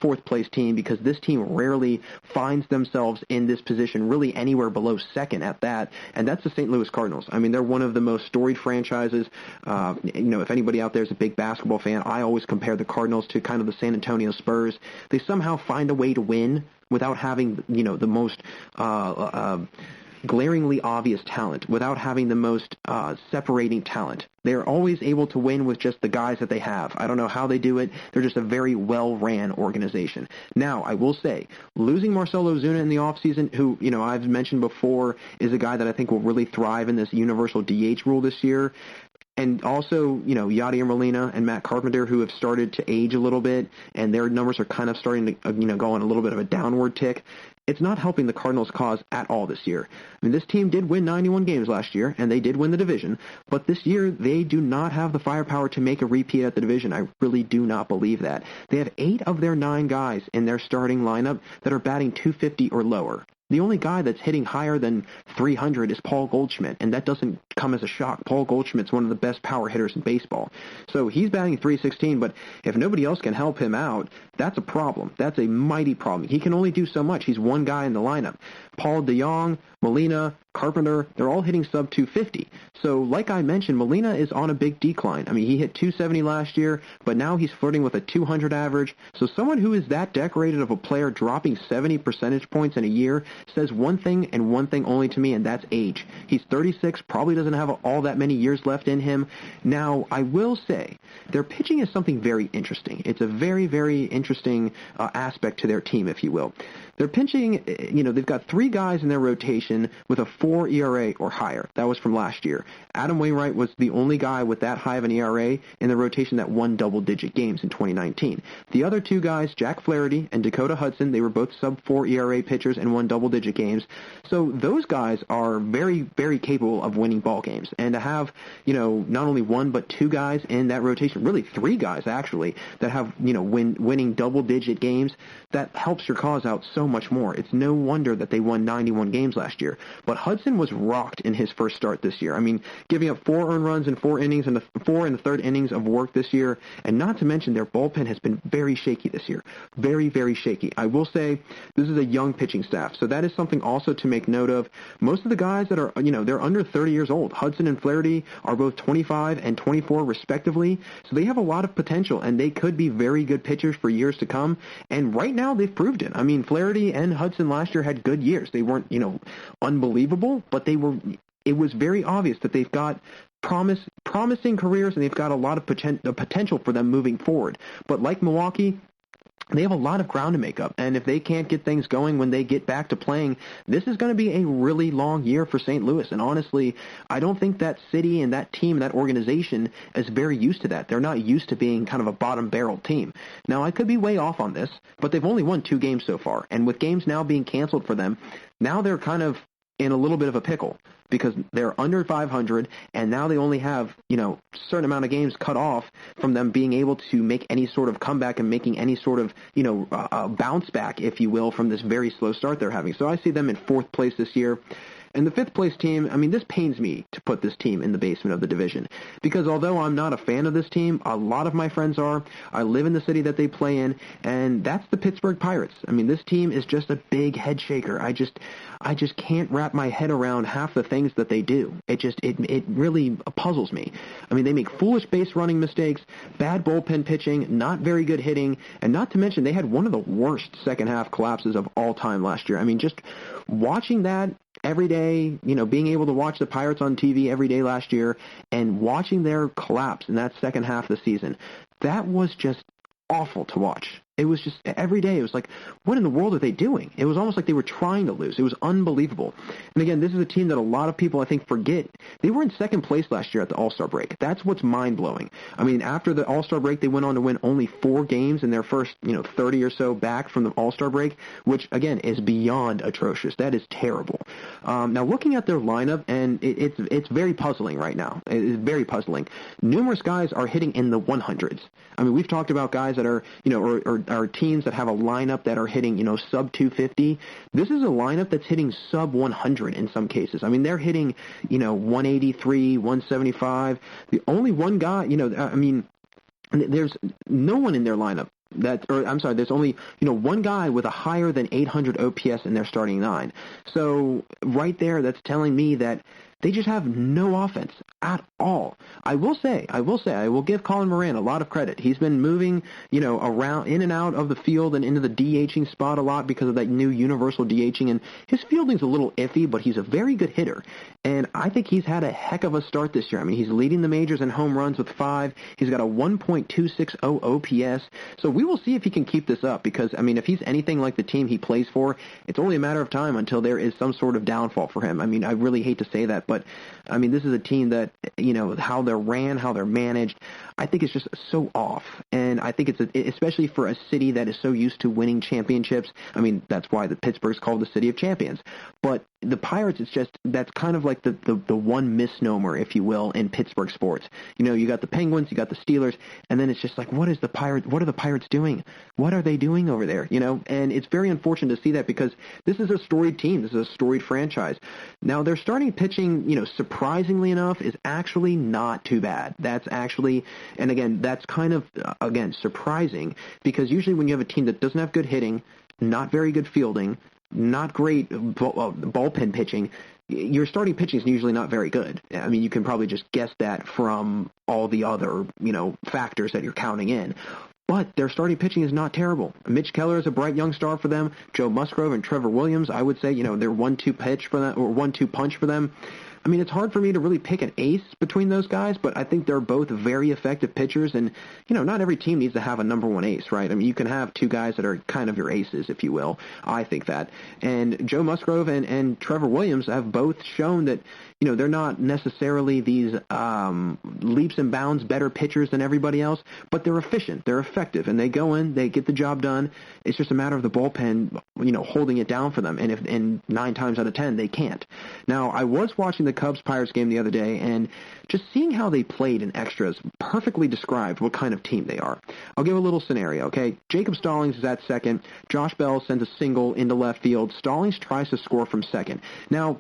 fourth-place team because this team rarely finds themselves in this position really anywhere below second at that, and that's the St. Louis Cardinals. I mean, they're one of the most storied franchises. If anybody out there is a big basketball fan, I always compare the Cardinals to kind of the San Antonio Spurs. They somehow find a way to win without having, the most glaringly obvious talent, without having the most separating talent. They're always able to win with just the guys that they have. I don't know how they do it. They're just a very well-ran organization. Now, I will say, losing Marcell Ozuna in the offseason, who, I've mentioned before, is a guy that I think will really thrive in this universal DH rule this year. And also, Yadier Molina and Matt Carpenter, who have started to age a little bit, and their numbers are kind of starting to, go on a little bit of a downward tick. It's not helping the Cardinals' cause at all this year. I mean, this team did win 91 games last year, and they did win the division, but this year they do not have the firepower to make a repeat at the division. I really do not believe that. They have 8 of their 9 guys in their starting lineup that are batting .250 or lower. The only guy that's hitting higher than 300 is Paul Goldschmidt, and that doesn't come as a shock. Paul Goldschmidt's one of the best power hitters in baseball. So he's batting .316, but if nobody else can help him out, that's a problem. That's a mighty problem. He can only do so much. He's one guy in the lineup. Paul DeJong, Molina, Carpenter, they're all hitting sub .250. So like I mentioned, Molina is on a big decline. I mean, he hit .270 last year, but now he's flirting with a .200 average. So someone who is that decorated of a player dropping 70 percentage points in a year says one thing and one thing only to me, and that's age. He's 36, probably doesn't have all that many years left in him. Now, I will say, their pitching is something very interesting. It's a very, very interesting aspect to their team, if you will. They're pitching, they've got 3 guys in their rotation with a 4 ERA or higher. That was from last year. Adam Wainwright was the only guy with that high of an ERA in the rotation that won double-digit games in 2019. The other 2 guys, Jack Flaherty and Dakota Hudson, they were both sub-4 ERA pitchers and won double-digit games. So those guys are very, very capable of winning ball games. And to have, not only 1 but 2 guys in that rotation, really 3 guys actually, that have, winning double-digit games, that helps your cause out so much more. It's no wonder that they won 91 games last year. But Hudson was rocked in his first start this year. I mean, giving up 4 earned runs in 4 innings and 4 in the third innings of work this year. And not to mention their bullpen has been very shaky this year. Very, very shaky. I will say this is a young pitching staff. So that is something also to make note of. Most of the guys that are, they're under 30 years old. Hudson and Flaherty are both 25 and 24 respectively. So they have a lot of potential and they could be very good pitchers for years to come. And right now they've proved it. I mean, Flaherty and Hudson last year had good years. They weren't, unbelievable, but it was very obvious that they've got promising careers and they've got a lot of potential for them moving forward. But like Milwaukee, they have a lot of ground to make up, and if they can't get things going when they get back to playing, this is going to be a really long year for St. Louis. And honestly, I don't think that city and that team and that organization is very used to that. They're not used to being kind of a bottom-barrel team. Now, I could be way off on this, but they've only won 2 games so far, and with games now being canceled for them, now they're kind of in a little bit of a pickle because they're under 500, and now they only have, a certain amount of games cut off from them being able to make any sort of comeback and making any sort of, bounce back, if you will, from this very slow start they're having. So I see them in 4th place this year. And the 5th place team, this pains me to put this team in the basement of the division because although I'm not a fan of this team, a lot of my friends are. I live in the city that they play in, and that's the Pittsburgh Pirates. This team is just a big head shaker. I just can't wrap my head around half the things that they do. It really puzzles me. They make foolish base running mistakes, bad bullpen pitching, not very good hitting, and not to mention they had one of the worst second half collapses of all time last year. Just watching that every day, being able to watch the Pirates on TV every day last year and watching their collapse in that second half of the season, that was just awful to watch. It was just every day. It was like, what in the world are they doing? It was almost like they were trying to lose. It was unbelievable. And again, this is a team that a lot of people, I think, forget. They were in 2nd place last year at the All-Star break. That's what's mind-blowing. After the All-Star break, they went on to win only 4 games in their first, 30 or so back from the All-Star break, which, again, is beyond atrocious. That is terrible. Now, looking at their lineup, and it's very puzzling right now. It is very puzzling. Numerous guys are hitting in the 100s. We've talked about guys that are, or teams that have a lineup that are hitting, sub 250. This is a lineup that's hitting sub 100 in some cases. They're hitting, 183, 175. The only one guy, there's no one in their lineup there's only, one guy with a higher than 800 OPS in their starting 9. So right there, that's telling me that they just have no offense at all. I will give Colin Moran a lot of credit. He's been moving, around in and out of the field and into the DHing spot a lot because of that new universal DHing, and his fielding's a little iffy, but he's a very good hitter. And I think he's had a heck of a start this year. He's leading the majors in home runs with 5. He's got a 1.260 OPS. So we will see if he can keep this up because, if he's anything like the team he plays for, it's only a matter of time until there is some sort of downfall for him. I really hate to say that, but, this is a team that, how they're ran, how they're managed, I think it's just so off. And I think especially for a city that is so used to winning championships. That's why the Pittsburgh's called the City of Champions. But the Pirates, that's kind of like the one misnomer, if you will, in Pittsburgh sports. You got the Penguins, you got the Steelers, and then it's just like, what are the Pirates doing? What are they doing over there? And it's very unfortunate to see that because this is a storied team. This is a storied franchise. Now, their starting pitching, surprisingly enough, is actually not too bad. That's actually, and again, that's kind of, surprising because usually when you have a team that doesn't have good hitting, not very good fielding, not great bullpen pitching, your starting pitching is usually not very good. You can probably just guess that from all the other, factors that you're counting in. But their starting pitching is not terrible. Mitch Keller is a bright young star for them. Joe Musgrove and Trevor Williams, I would say, they're 1-2 pitch for them or 1-2 punch for them. It's hard for me to really pick an ace between those guys, but I think they're both very effective pitchers, and, not every team needs to have a number 1 ace, right? You can have 2 guys that are kind of your aces, if you will. I think that. And Joe Musgrove and Trevor Williams have both shown that, they're not necessarily these leaps and bounds better pitchers than everybody else, but they're efficient, they're effective, and they go in, they get the job done. It's just a matter of the bullpen, holding it down for them, and 9 times out of 10, they can't. Now, I was watching the Cubs-Pirates game the other day, and just seeing how they played in extras perfectly described what kind of team they are. I'll give a little scenario, okay? Jacob Stallings is at second. Josh Bell sends a single into left field. Stallings tries to score from second. Now,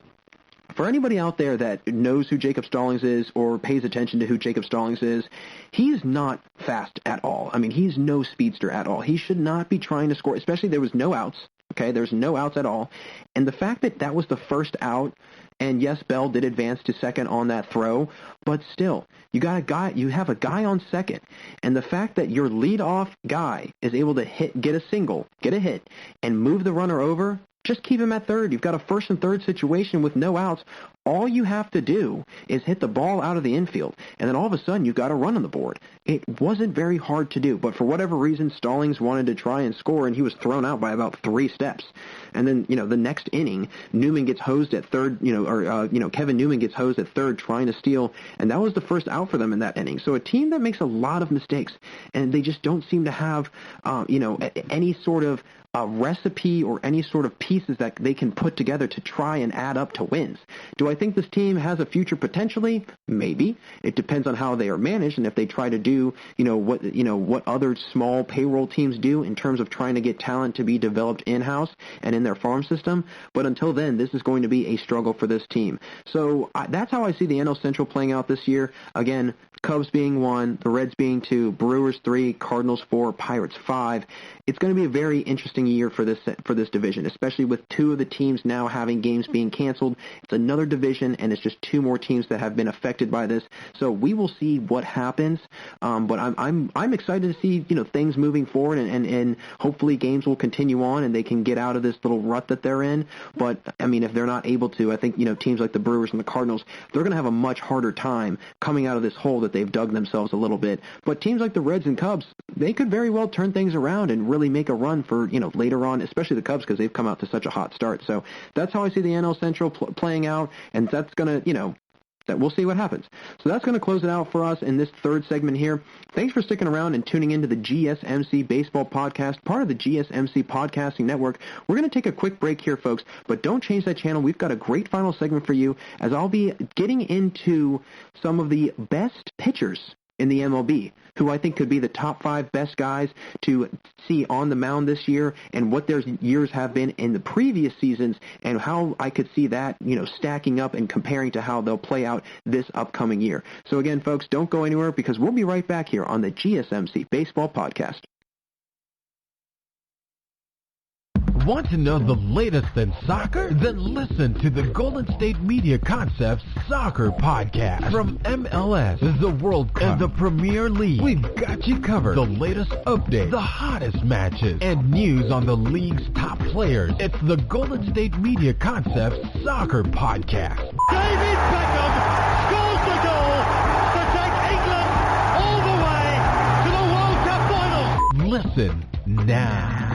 for anybody out there that knows who Jacob Stallings is or pays attention to who Jacob Stallings is, he's not fast at all. He's no speedster at all. He should not be trying to score, especially there was no outs. Okay, there's no outs at all. And the fact that that was the first out, and yes, Bell did advance to second on that throw, but still, you have a guy on second, and the fact that your leadoff guy is able to get a single, get a hit, and move the runner over, just keep him at third. You've got a first and third situation with no outs. All you have to do is hit the ball out of the infield, and then all of a sudden you've got a run on the board. It wasn't very hard to do, but for whatever reason, Stallings wanted to try and score, and he was thrown out by about 3 steps. And then, the next inning, Newman gets hosed at third, Kevin Newman gets hosed at third trying to steal, and that was the first out for them in that inning. So a team that makes a lot of mistakes, and they just don't seem to have, any sort of recipe or any sort of pieces that they can put together to try and add up to wins. Do I think this team has a future potentially? Maybe. It depends on how they are managed and if they try to do, what other small payroll teams do in terms of trying to get talent to be developed in-house and in their farm system. But until then, this is going to be a struggle for this team. So that's how I see the NL Central playing out this year. Again, Cubs being 1, the Reds being 2, Brewers 3, Cardinals 4, Pirates 5. It's going to be a very interesting year for this division, especially with 2 of the teams now having games being canceled. It's another division, and it's just 2 more teams that have been affected by this. So we will see what happens. But I'm excited to see things moving forward, and hopefully games will continue on and they can get out of this little rut that they're in. But I mean, if they're not able to, I think teams like the Brewers and the Cardinals, they're going to have a much harder time coming out of this hole that they've dug themselves a little bit. But teams like the Reds and Cubs, they could very well turn things around and really make a run for later on, especially the Cubs because they've come out to such a hot start. So that's how I see the NL Central playing out, and that's going to that we'll see what happens. So that's going to close it out for us in this third segment here. Thanks for sticking around and tuning into the GSMC Baseball Podcast, part of the GSMC Podcasting Network. We're going to take a quick break here, folks, but don't change that channel. We've got a great final segment for you as I'll be getting into some of the best pitchers in the MLB, who I think could be the top 5 best guys to see on the mound this year and what their years have been in the previous seasons and how I could see that, stacking up and comparing to how they'll play out this upcoming year. So again, folks, don't go anywhere because we'll be right back here on the GSMC Baseball Podcast. Want to know the latest in soccer? Then listen to the Golden State Media Concepts Soccer Podcast. From MLS, the World Cup, and the Premier League, we've got you covered. The latest updates, the hottest matches, and news on the league's top players. It's the Golden State Media Concepts Soccer Podcast. David Beckham scores the goal to take England all the way to the World Cup final. Listen now.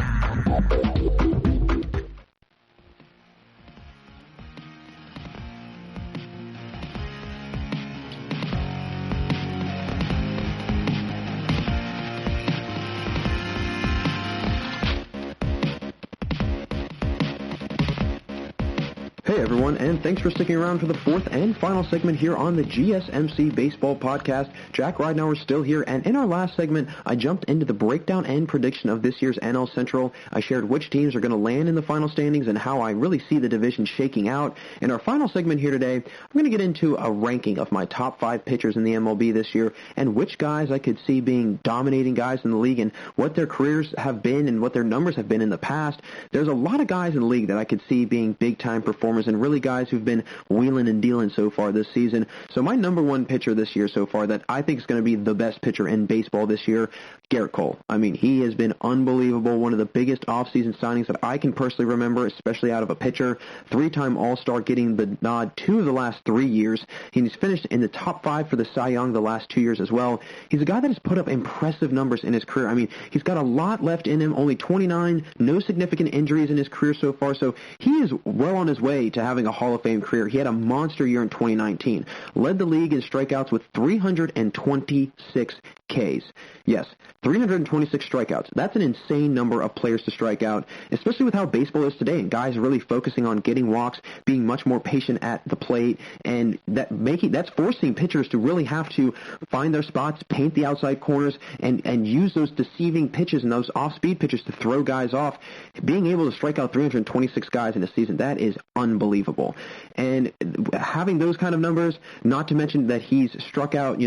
Hey everyone, and thanks for sticking around for the fourth and final segment here on the GSMC Baseball Podcast. Jack Ridenauer is still here, and in our last segment, I jumped into the breakdown and prediction of this year's NL Central. I shared which teams are going to land in the final standings and how I really see the division shaking out. In our final segment here today, I'm going to get into a ranking of my top 5 pitchers in the MLB this year and which guys I could see being dominating guys in the league and what their careers have been and what their numbers have been in the past. There's a lot of guys in the league that I could see being big-time performers and really guys who've been wheeling and dealing so far this season. So my number 1 pitcher this year so far that I think is going to be the best pitcher in baseball this year, Garrett Cole. I mean, he has been unbelievable, one of the biggest offseason signings that I can personally remember, especially out of a pitcher. 3-time All-Star, getting the nod 2 of the last 3 years. He's finished in the top 5 for the Cy Young the last 2 years as well. He's a guy that has put up impressive numbers in his career. I mean, he's got a lot left in him, only 29, no significant injuries in his career so far, so he is well on his way to having a Hall of Fame career. He had a monster year in 2019. Led the league in strikeouts with 326 Ks. Yes, 326 strikeouts. That's an insane number of players to strike out, especially with how baseball is today and guys really focusing on getting walks, being much more patient at the plate, and that's forcing pitchers to really have to find their spots, paint the outside corners, and use those deceiving pitches and those off-speed pitches to throw guys off. Being able to strike out 326 guys in a season, that is unbelievable. And having those kind of numbers, not to mention that he's struck out,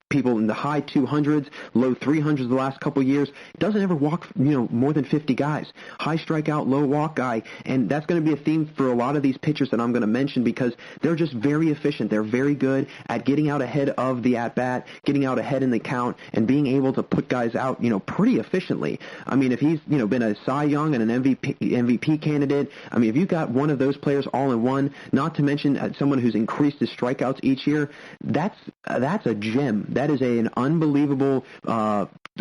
people in the high 200s, low 300s the last couple of years, doesn't ever walk, more than 50 guys. High strikeout, low walk guy, and that's going to be a theme for a lot of these pitchers that I'm going to mention because they're just very efficient. They're very good at getting out ahead of the at-bat, getting out ahead in the count, and being able to put guys out, pretty efficiently. I mean, if he's, been a Cy Young and an MVP candidate, I mean, if you got one of those players all in one, not to mention someone who's increased his strikeouts each year, that's a gem. That is an unbelievable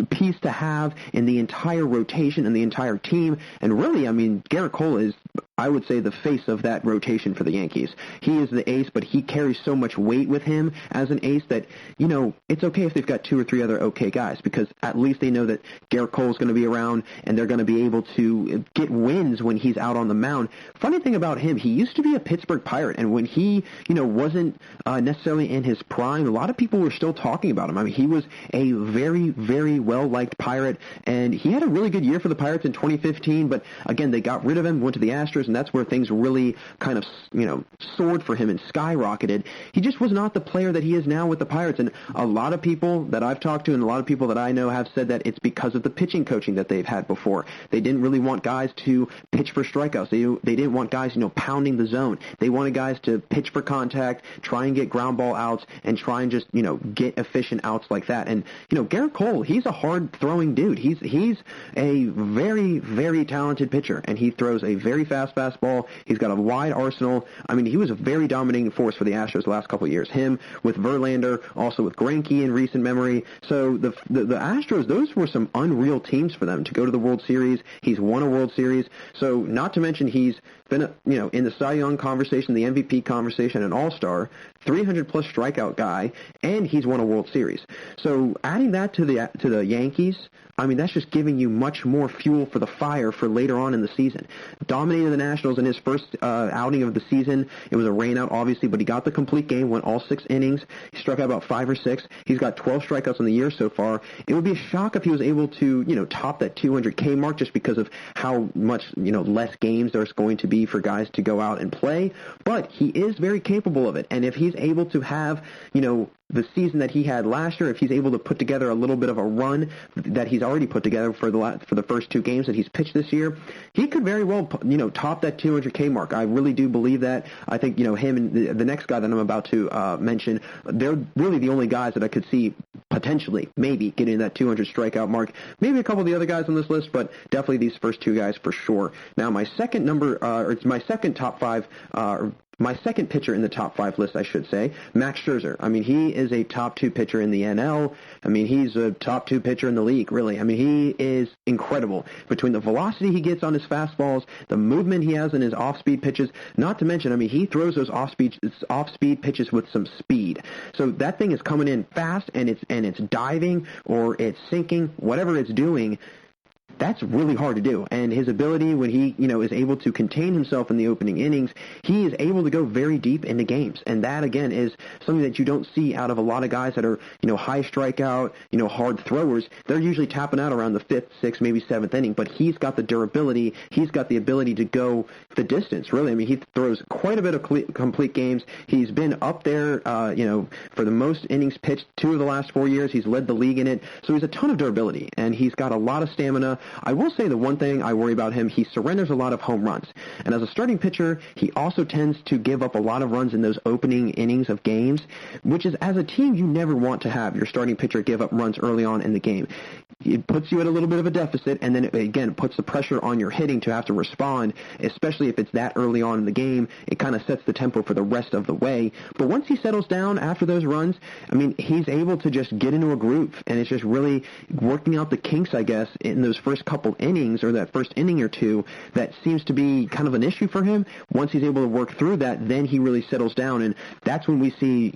piece to have in the entire rotation and the entire team. And really, I mean, Garrett Cole is I would say, the face of that rotation for the Yankees. He is the ace, but he carries so much weight with him as an ace that, it's okay if they've got 2 or 3 other okay guys, because at least they know that Garrett Cole's going to be around and they're going to be able to get wins when he's out on the mound. Funny thing about him, he used to be a Pittsburgh Pirate, and when he, wasn't necessarily in his prime, a lot of people were still talking about him. I mean, he was a very, very well-liked Pirate, and he had a really good year for the Pirates in 2015, but again, they got rid of him, went to the Astros, and that's where things really kind of, soared for him and skyrocketed. He just was not the player that he is now with the Pirates, and a lot of people that I've talked to and a lot of people that I know have said that it's because of the pitching coaching that they've had before. They didn't really want guys to pitch for strikeouts. They didn't want guys, pounding the zone. They wanted guys to pitch for contact, try and get ground ball outs, and try and just, get efficient outs like that. And, Garrett Cole, he's a hard-throwing dude. He's a very, very talented pitcher, and he throws a very fast fastball. He's got a wide arsenal. I mean, he was a very dominating force for the Astros the last couple of years. Him with Verlander, also with Greinke in recent memory. So the Astros, those were some unreal teams for them to go to the World Series. He's won a World Series. So not to mention he's been, in the Cy Young conversation, the MVP conversation, an all-star, 300-plus strikeout guy, and he's won a World Series. So adding that to the Yankees, I mean, that's just giving you much more fuel for the fire for later on in the season. Dominated the Nationals in his first outing of the season. It was a rainout, obviously, but he got the complete game, went all 6 innings. He struck out about 5 or 6. He's got 12 strikeouts in the year so far. It would be a shock if he was able to, top that 200K mark just because of how much, less games there's going to be for guys to go out and play. But he is very capable of it. And if he's able to have, the season that he had last year, if he's able to put together a little bit of a run that he's already put together for the first 2 games that he's pitched this year, he could very well, top that 200K mark. I really do believe that. I think, him and the next guy that I'm about to mention, they're really the only guys that I could see potentially, maybe, getting that 200 strikeout mark. Maybe a couple of the other guys on this list, but definitely these first 2 guys for sure. Now, my second top 5, my second pitcher in the top 5 list, I should say, Max Scherzer. I mean, he is a top 2 pitcher in the NL. I mean, he's a top 2 pitcher in the league, really. I mean, he is incredible. Between the velocity he gets on his fastballs, the movement he has in his off-speed pitches, not to mention, I mean, he throws those off-speed pitches with some speed. So that thing is coming in fast, and it's diving, or it's sinking, whatever it's doing. That's really hard to do. And his ability when he, is able to contain himself in the opening innings, he is able to go very deep into games. And that, again, is something that you don't see out of a lot of guys that are, high strikeout, hard throwers. They're usually tapping out around the 5th, 6th, maybe 7th inning. But he's got the durability. He's got the ability to go the distance, really. I mean, he throws quite a bit of complete games. He's been up there, for the most innings pitched 2 of the last 4 years. He's led the league in it. So he's a ton of durability. And he's got a lot of stamina. I will say the one thing I worry about him, he surrenders a lot of home runs. And as a starting pitcher, he also tends to give up a lot of runs in those opening innings of games, which is, as a team, you never want to have your starting pitcher give up runs early on in the game. It puts you at a little bit of a deficit, and then, it puts the pressure on your hitting to have to respond, especially if it's that early on in the game. It kind of sets the tempo for the rest of the way. But once he settles down after those runs, I mean, he's able to just get into a groove, and it's just really working out the kinks, I guess, in those first couple innings, or that first inning or 2, that seems to be kind of an issue for him. Once he's able to work through that, then he really settles down, and that's when we see,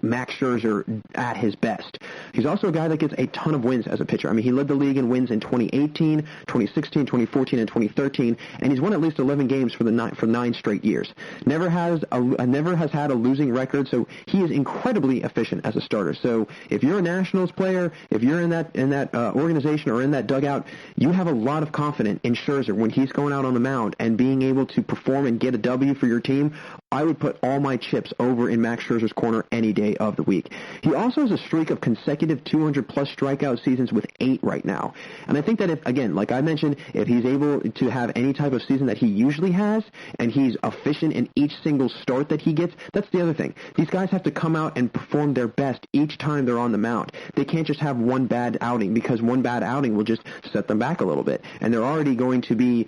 Max Scherzer at his best. He's also a guy that gets a ton of wins as a pitcher. I mean, he led the league in wins in 2018, 2016, 2014, and 2013, and he's won at least 11 games for 9 straight years. Never has had a losing record, so he is incredibly efficient as a starter. So if you're a Nationals player, if you're in that organization or in that dugout, you have a lot of confidence in Scherzer when he's going out on the mound and being able to perform and get a W for your team. I would put all my chips over in Max Scherzer's corner any day of the week. He also has a streak of consecutive 200-plus strikeout seasons with 8 right now. And I think that if, again, like I mentioned, if he's able to have any type of season that he usually has, and he's efficient in each single start that he gets, that's the other thing. These guys have to come out and perform their best each time they're on the mound. They can't just have one bad outing, because one bad outing will just set them back a little bit. And they're already going to be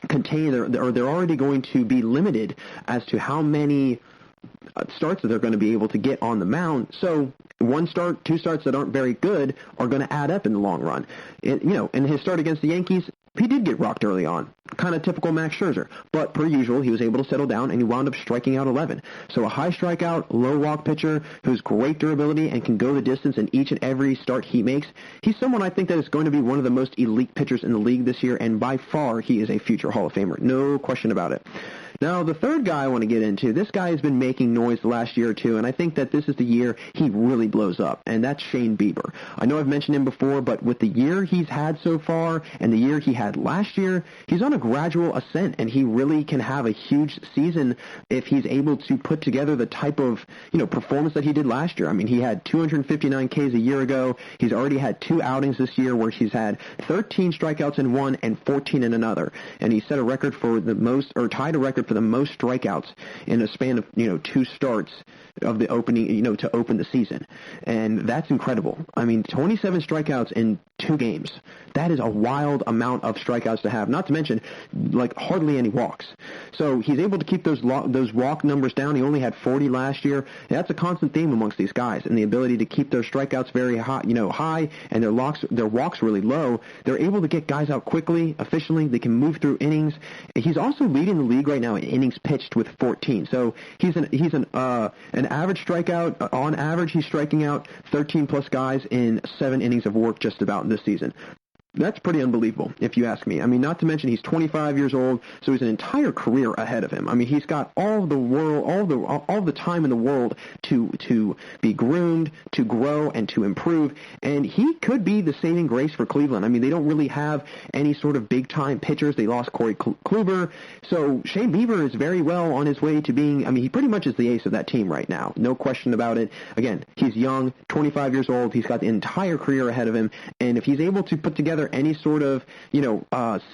contained, or they're already going to be limited as to how many starts that they're going to be able to get on the mound. So one start, two starts that aren't very good are going to add up in the long run. In his start against the Yankees, he did get rocked early on, kind of typical Max Scherzer. But per usual, he was able to settle down, and he wound up striking out 11. So a high strikeout, low walk pitcher who's great durability and can go the distance in each and every start he makes. He's someone I think that is going to be one of the most elite pitchers in the league this year, and by far he is a future Hall of Famer. No question about it. Now, the third guy I want to get into, this guy has been making noise the last year or two, and I think that this is the year he really blows up, and that's Shane Bieber. I know I've mentioned him before, but with the year he's had so far and the year he had last year, he's on a gradual ascent, and he really can have a huge season if he's able to put together the type of performance that he did last year. I mean, he had 259 Ks a year ago. He's already had 2 outings this year where he's had 13 strikeouts in one and 14 in another, and he set a record for the most, or tied a record for the most strikeouts in a span of 2 starts of the opening, to open the season. And that's incredible. I mean, 27 strikeouts in 2 games. That is a wild amount of strikeouts to have, not to mention like hardly any walks. So he's able to keep those walk numbers down. He only had 40 last year. That's a constant theme amongst these guys, and the ability to keep their strikeouts very high, high, and their walks really low. They're able to get guys out quickly, efficiently. They can move through innings. He's also leading the league right now in innings pitched with 14. So he's an average strikeout. On average, he's striking out 13 plus guys in 7 innings of work just about this season. That's pretty unbelievable, if you ask me. I mean, not to mention he's 25 years old, so he's an entire career ahead of him. I mean, he's got all the time in the world to be groomed, to grow, and to improve. And he could be the saving grace for Cleveland. I mean, they don't really have any sort of big-time pitchers. They lost Corey Kluber. So Shane Bieber is very well on his way to being, I mean, he pretty much is the ace of that team right now. No question about it. Again, he's young, 25 years old. He's got the entire career ahead of him. And if he's able to put together any sort of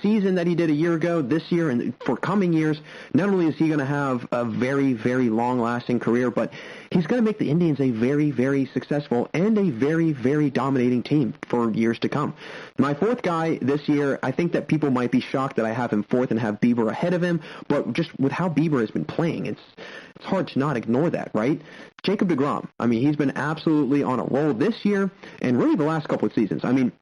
season that he did a year ago, this year, and for coming years, not only is he going to have a very, very long-lasting career, but he's going to make the Indians a very, very successful and a very, very dominating team for years to come. My fourth guy this year, I think that people might be shocked that I have him fourth and have Bieber ahead of him, but just with how Bieber has been playing, it's hard to not ignore that, right? Jacob deGrom. I mean, he's been absolutely on a roll this year and really the last couple of seasons. I mean,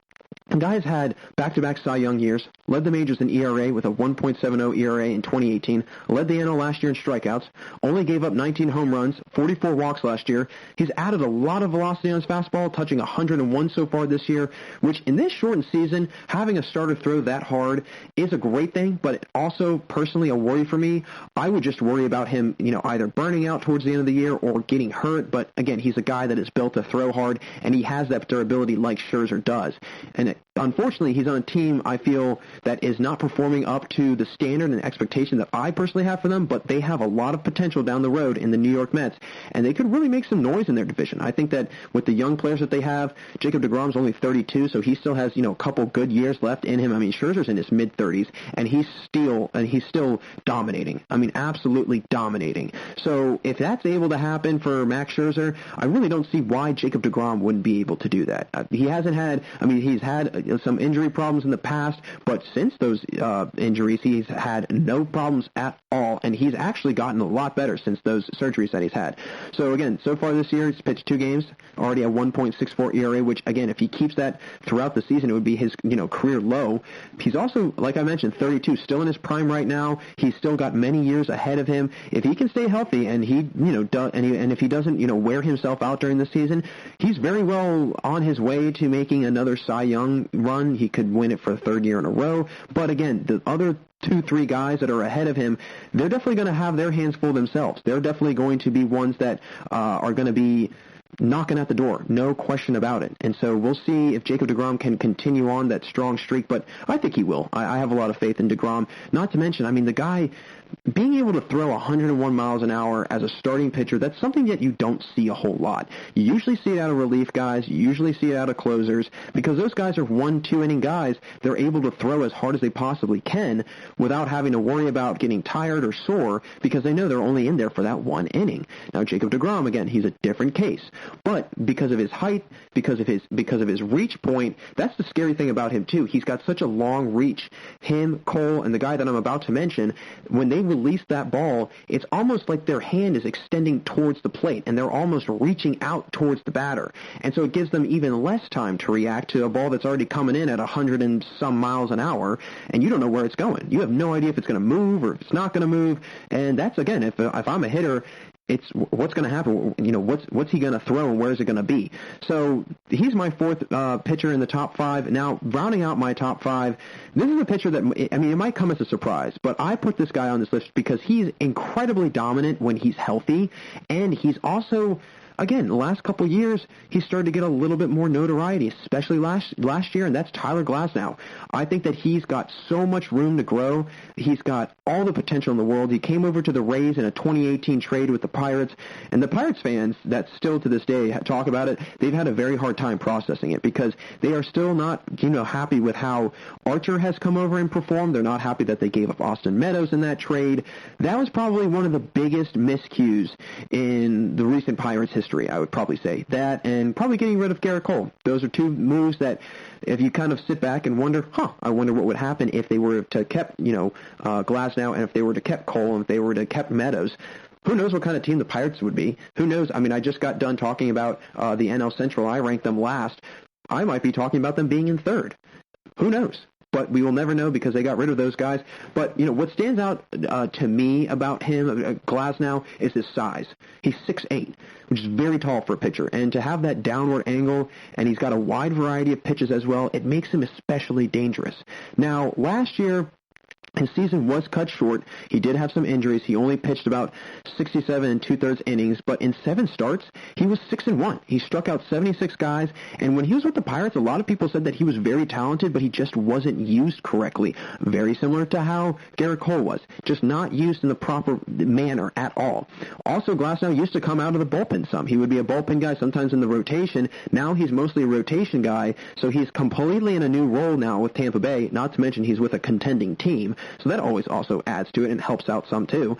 the guy's had back-to-back Cy Young years, led the majors in ERA with a 1.70 ERA in 2018, led the NL last year in strikeouts, only gave up 19 home runs, 44 walks last year. He's added a lot of velocity on his fastball, touching 101 so far this year, which in this shortened season, having a starter throw that hard is a great thing, but also personally a worry for me. I would just worry about him, either burning out towards the end of the year or getting hurt, but again, he's a guy that is built to throw hard, and he has that durability like Scherzer does. And unfortunately, he's on a team, I feel, that is not performing up to the standard and expectation that I personally have for them, but they have a lot of potential down the road in the New York Mets, and they could really make some noise in their division. I think that with the young players that they have, Jacob deGrom's only 32, so he still has, a couple good years left in him. I mean, Scherzer's in his mid-30s, and he's still dominating. I mean, absolutely dominating. So if that's able to happen for Max Scherzer, I really don't see why Jacob deGrom wouldn't be able to do that. He's had some injury problems in the past, but since those injuries, he's had no problems at all, and he's actually gotten a lot better since those surgeries that he's had. So again, so far this year, he's pitched 2 games, already a 1.64 ERA, which again, if he keeps that throughout the season, it would be his career low. He's also, like I mentioned, 32, still in his prime right now. He's still got many years ahead of him. If he can stay healthy and if he doesn't wear himself out during the season, he's very well on his way to making another Cy Young run. He could win it for the 3rd year in a row. But again, the other 2-3 guys that are ahead of him, they're definitely going to have their hands full themselves. They're definitely going to be ones that are going to be knocking at the door, no question about it. And so we'll see if Jacob deGrom can continue on that strong streak, but I think he will. I have a lot of faith in deGrom. Not to mention, I mean, the guy being able to throw 101 miles an hour as a starting pitcher, that's something that you don't see a whole lot. You usually see it out of relief guys. You usually see it out of closers because those guys are 1-2 inning guys. They're able to throw as hard as they possibly can without having to worry about getting tired or sore because they know they're only in there for that 1 inning. Now, Jacob deGrom, again, he's a different case. But because of his height, because of his reach point, that's the scary thing about him, too. He's got such a long reach. Him, Cole, and the guy that I'm about to mention, when they they release that ball, it's almost like their hand is extending towards the plate, and they're almost reaching out towards the batter. And so it gives them even less time to react to a ball that's already coming in at 100 and some miles an hour, and you don't know where it's going. You have no idea if it's going to move or if it's not going to move. And that's, again, if I'm a hitter, it's what's going to happen. What's he going to throw and where is it going to be? So he's my fourth pitcher in the top five. Now, rounding out my top five, this is a pitcher that, it might come as a surprise, but I put this guy on this list because he's incredibly dominant when he's healthy, and he's also, again, the last couple of years, he started to get a little bit more notoriety, especially last year, and that's Tyler Glasnow. I think that he's got so much room to grow. He's got all the potential in the world. He came over to the Rays in a 2018 trade with the Pirates, and the Pirates fans that still to this day talk about it, they've had a very hard time processing it because they are still not, happy with how Archer has come over and performed. They're not happy that they gave up Austin Meadows in that trade. That was probably one of the biggest miscues in the recent Pirates history, I would probably say. That and probably getting rid of Garrett Cole. Those are two moves that if you kind of sit back and wonder, I wonder what would happen if they were to kept, Glasnow, and if they were to kept Cole, and if they were to kept Meadows. Who knows what kind of team the Pirates would be? Who knows? I just got done talking about the NL Central. I ranked them last. I might be talking about them being in third. Who knows? But we will never know because they got rid of those guys. But, what stands out to me about him, Glasnow, is his size. He's 6'8", which is very tall for a pitcher. And to have that downward angle, and he's got a wide variety of pitches as well, it makes him especially dangerous. Now, last year, his season was cut short. He did have some injuries. He only pitched about 67 2/3 innings, but in 7 starts, he was 6-1. He struck out 76 guys, and when he was with the Pirates, a lot of people said that he was very talented, but he just wasn't used correctly. Very similar to how Garrett Cole was, just not used in the proper manner at all. Also, Glasnow used to come out of the bullpen some. He would be a bullpen guy, sometimes in the rotation. Now he's mostly a rotation guy, so he's completely in a new role now with Tampa Bay, not to mention he's with a contending team. So that always also adds to it and helps out some too.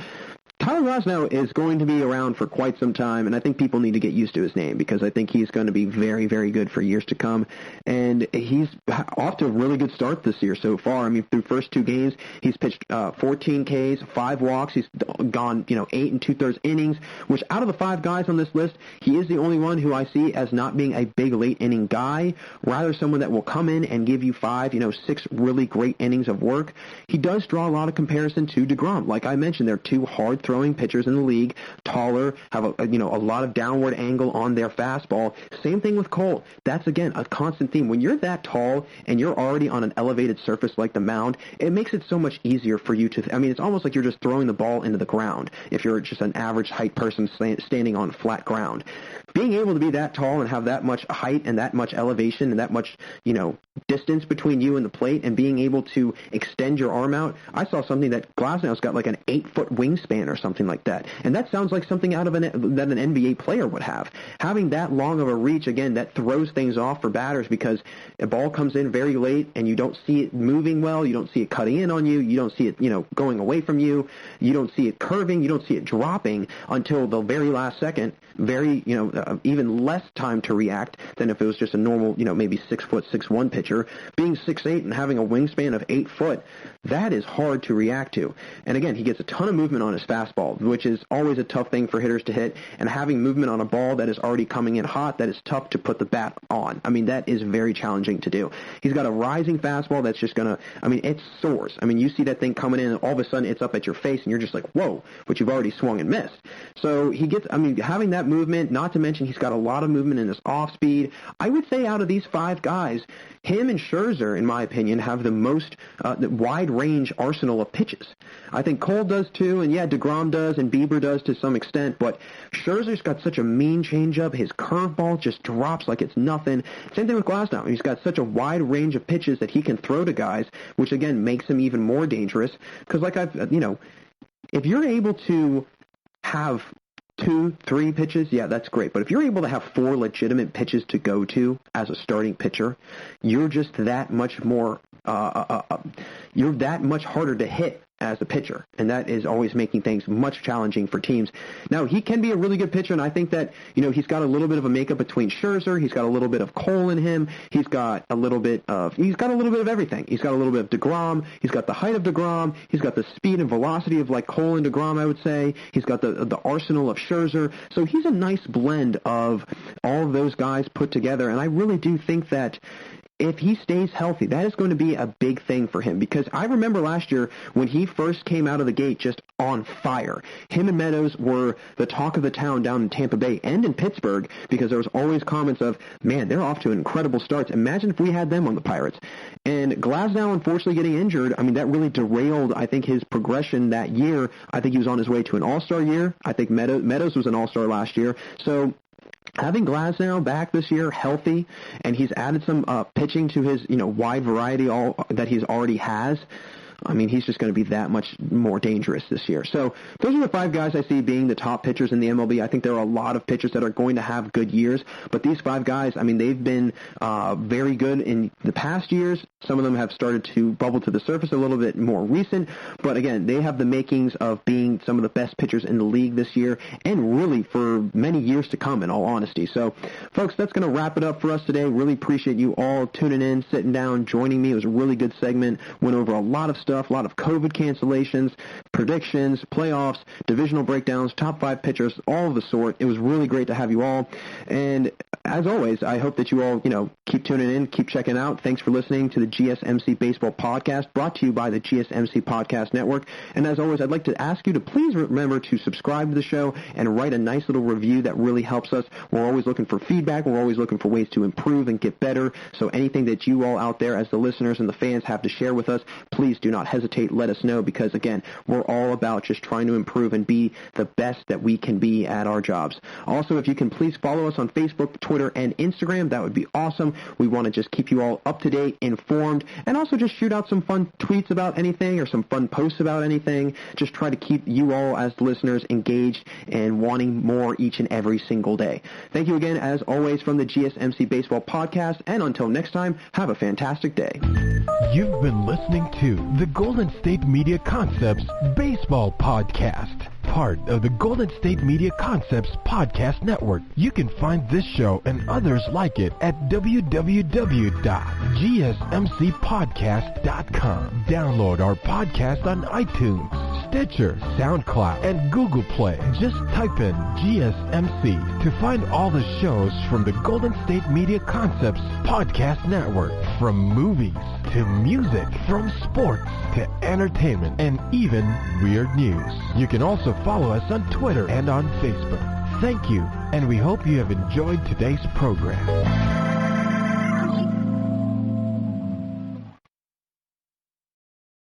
Tyler Glasnow is going to be around for quite some time, and I think people need to get used to his name because I think he's going to be very, very good for years to come. And he's off to a really good start this year so far. Through first 2 games, he's pitched 14 Ks, 5 walks. He's gone, 8 2/3 innings, which out of the 5 guys on this list, he is the only one who I see as not being a big late inning guy, rather someone that will come in and give you 5, 6 really great innings of work. He does draw a lot of comparison to DeGrom. Like I mentioned, they're 2 hard-throwing pitchers in the league, taller, have a lot of downward angle on their fastball. Same thing with Cole. That's, again, a constant theme. When you're that tall and you're already on an elevated surface like the mound, it makes it so much easier for you to, it's almost like you're just throwing the ball into the ground if you're just an average height person standing on flat ground. Being able to be that tall and have that much height and that much elevation and that much, distance between you and the plate and being able to extend your arm out, I saw something that Glasnow's got like an 8-foot wingspan or something like that. And that sounds like something out of that an NBA player would have. Having that long of a reach, again, that throws things off for batters because a ball comes in very late and you don't see it moving well, you don't see it cutting in on you, you don't see it, going away from you, you don't see it curving, you don't see it dropping until the very last second, very, even less time to react than if it was just a normal, maybe 6', 6'1" pitcher. Being 6'8" and having a wingspan of 8 foot, that is hard to react to. And again, he gets a ton of movement on his fastball, which is always a tough thing for hitters to hit. And having movement on a ball that is already coming in hot, that is tough to put the bat on. That is very challenging to do. He's got a rising fastball that's just going to, it soars. You see that thing coming in and all of a sudden it's up at your face and you're just like, whoa, but you've already swung and missed. So he gets, having that movement, not to mention he's got a lot of movement in his off speed. I would say out of these 5 guys, him and Scherzer, in my opinion, have the most wide range arsenal of pitches. I think Cole does too, and yeah, DeGrom does, and Bieber does to some extent, but Scherzer's got such a mean changeup. His curveball just drops like it's nothing. Same thing with Glasnow. He's got such a wide range of pitches that he can throw to guys, which again makes him even more dangerous. Because if you're able to have 2, 3 pitches, yeah, that's great. But if you're able to have 4 legitimate pitches to go to as a starting pitcher, you're just that much more, you're that much harder to hit as a pitcher, and that is always making things much challenging for teams. Now, he can be a really good pitcher, and I think that, he's got a little bit of a makeup between Scherzer. He's got a little bit of Cole in him. He's got a little bit of everything. He's got a little bit of DeGrom. He's got the height of DeGrom. He's got the speed and velocity of like Cole and DeGrom, I would say. He's got the arsenal of Scherzer. So he's a nice blend of all of those guys put together, and I really do think that if he stays healthy, that is going to be a big thing for him, because I remember last year when he first came out of the gate just on fire. Him and Meadows were the talk of the town down in Tampa Bay and in Pittsburgh, because there was always comments of, man, they're off to incredible starts. Imagine if we had them on the Pirates. And Glasnow, unfortunately, getting injured, I mean, that really derailed, I think, his progression that year. I think he was on his way to an all-star year. I think Meadows was an all-star last year. So having Glasnow back this year, healthy, and he's added some pitching to his wide variety that he's already has, I mean, he's just going to be that much more dangerous this year. So those are the 5 guys I see being the top pitchers in the MLB. I think there are a lot of pitchers that are going to have good years, but these 5 guys, I mean, they've been very good in the past years. Some of them have started to bubble to the surface a little bit more recent, but again, they have the makings of being some of the best pitchers in the league this year, and really for many years to come, in all honesty. So, folks, that's going to wrap it up for us today. Really appreciate you all tuning in, sitting down, joining me. It was a really good segment. Went over a lot of stuff, a lot of COVID cancellations, predictions, playoffs, divisional breakdowns, top 5 pitchers, all of the sort. It was really great to have you all. And as always, I hope that you all, keep tuning in, keep checking out. Thanks for listening to the GSMC Baseball Podcast, brought to you by the GSMC Podcast Network. And as always, I'd like to ask you to please remember to subscribe to the show and write a nice little review. That really helps us. We're always looking for feedback. We're always looking for ways to improve and get better. So anything that you all out there as the listeners and the fans have to share with us, please do not hesitate. Let us know, because, again, we're all about just trying to improve and be the best that we can be at our jobs. Also, if you can please follow us on Facebook, Twitter, and Instagram, that would be awesome. We want to just keep you all up to date, informed, and also just shoot out some fun tweets about anything or some fun posts about anything. Just try to keep you all as listeners engaged and wanting more each and every single day. Thank you again, as always, from the GSMC Baseball Podcast, and until next time, have a fantastic day. You've been listening to the Golden State Media Concepts Baseball Podcast, part of the Golden State Media Concepts Podcast Network. You can find this show and others like it at www.gsmcpodcast.com. Download our podcast on iTunes, Stitcher, SoundCloud, and Google Play. Just type in GSMC to find all the shows from the Golden State Media Concepts Podcast Network, from movies to music, from sports to entertainment, and even weird news. You can also follow us on Twitter and on Facebook. Thank you, and we hope you have enjoyed today's program.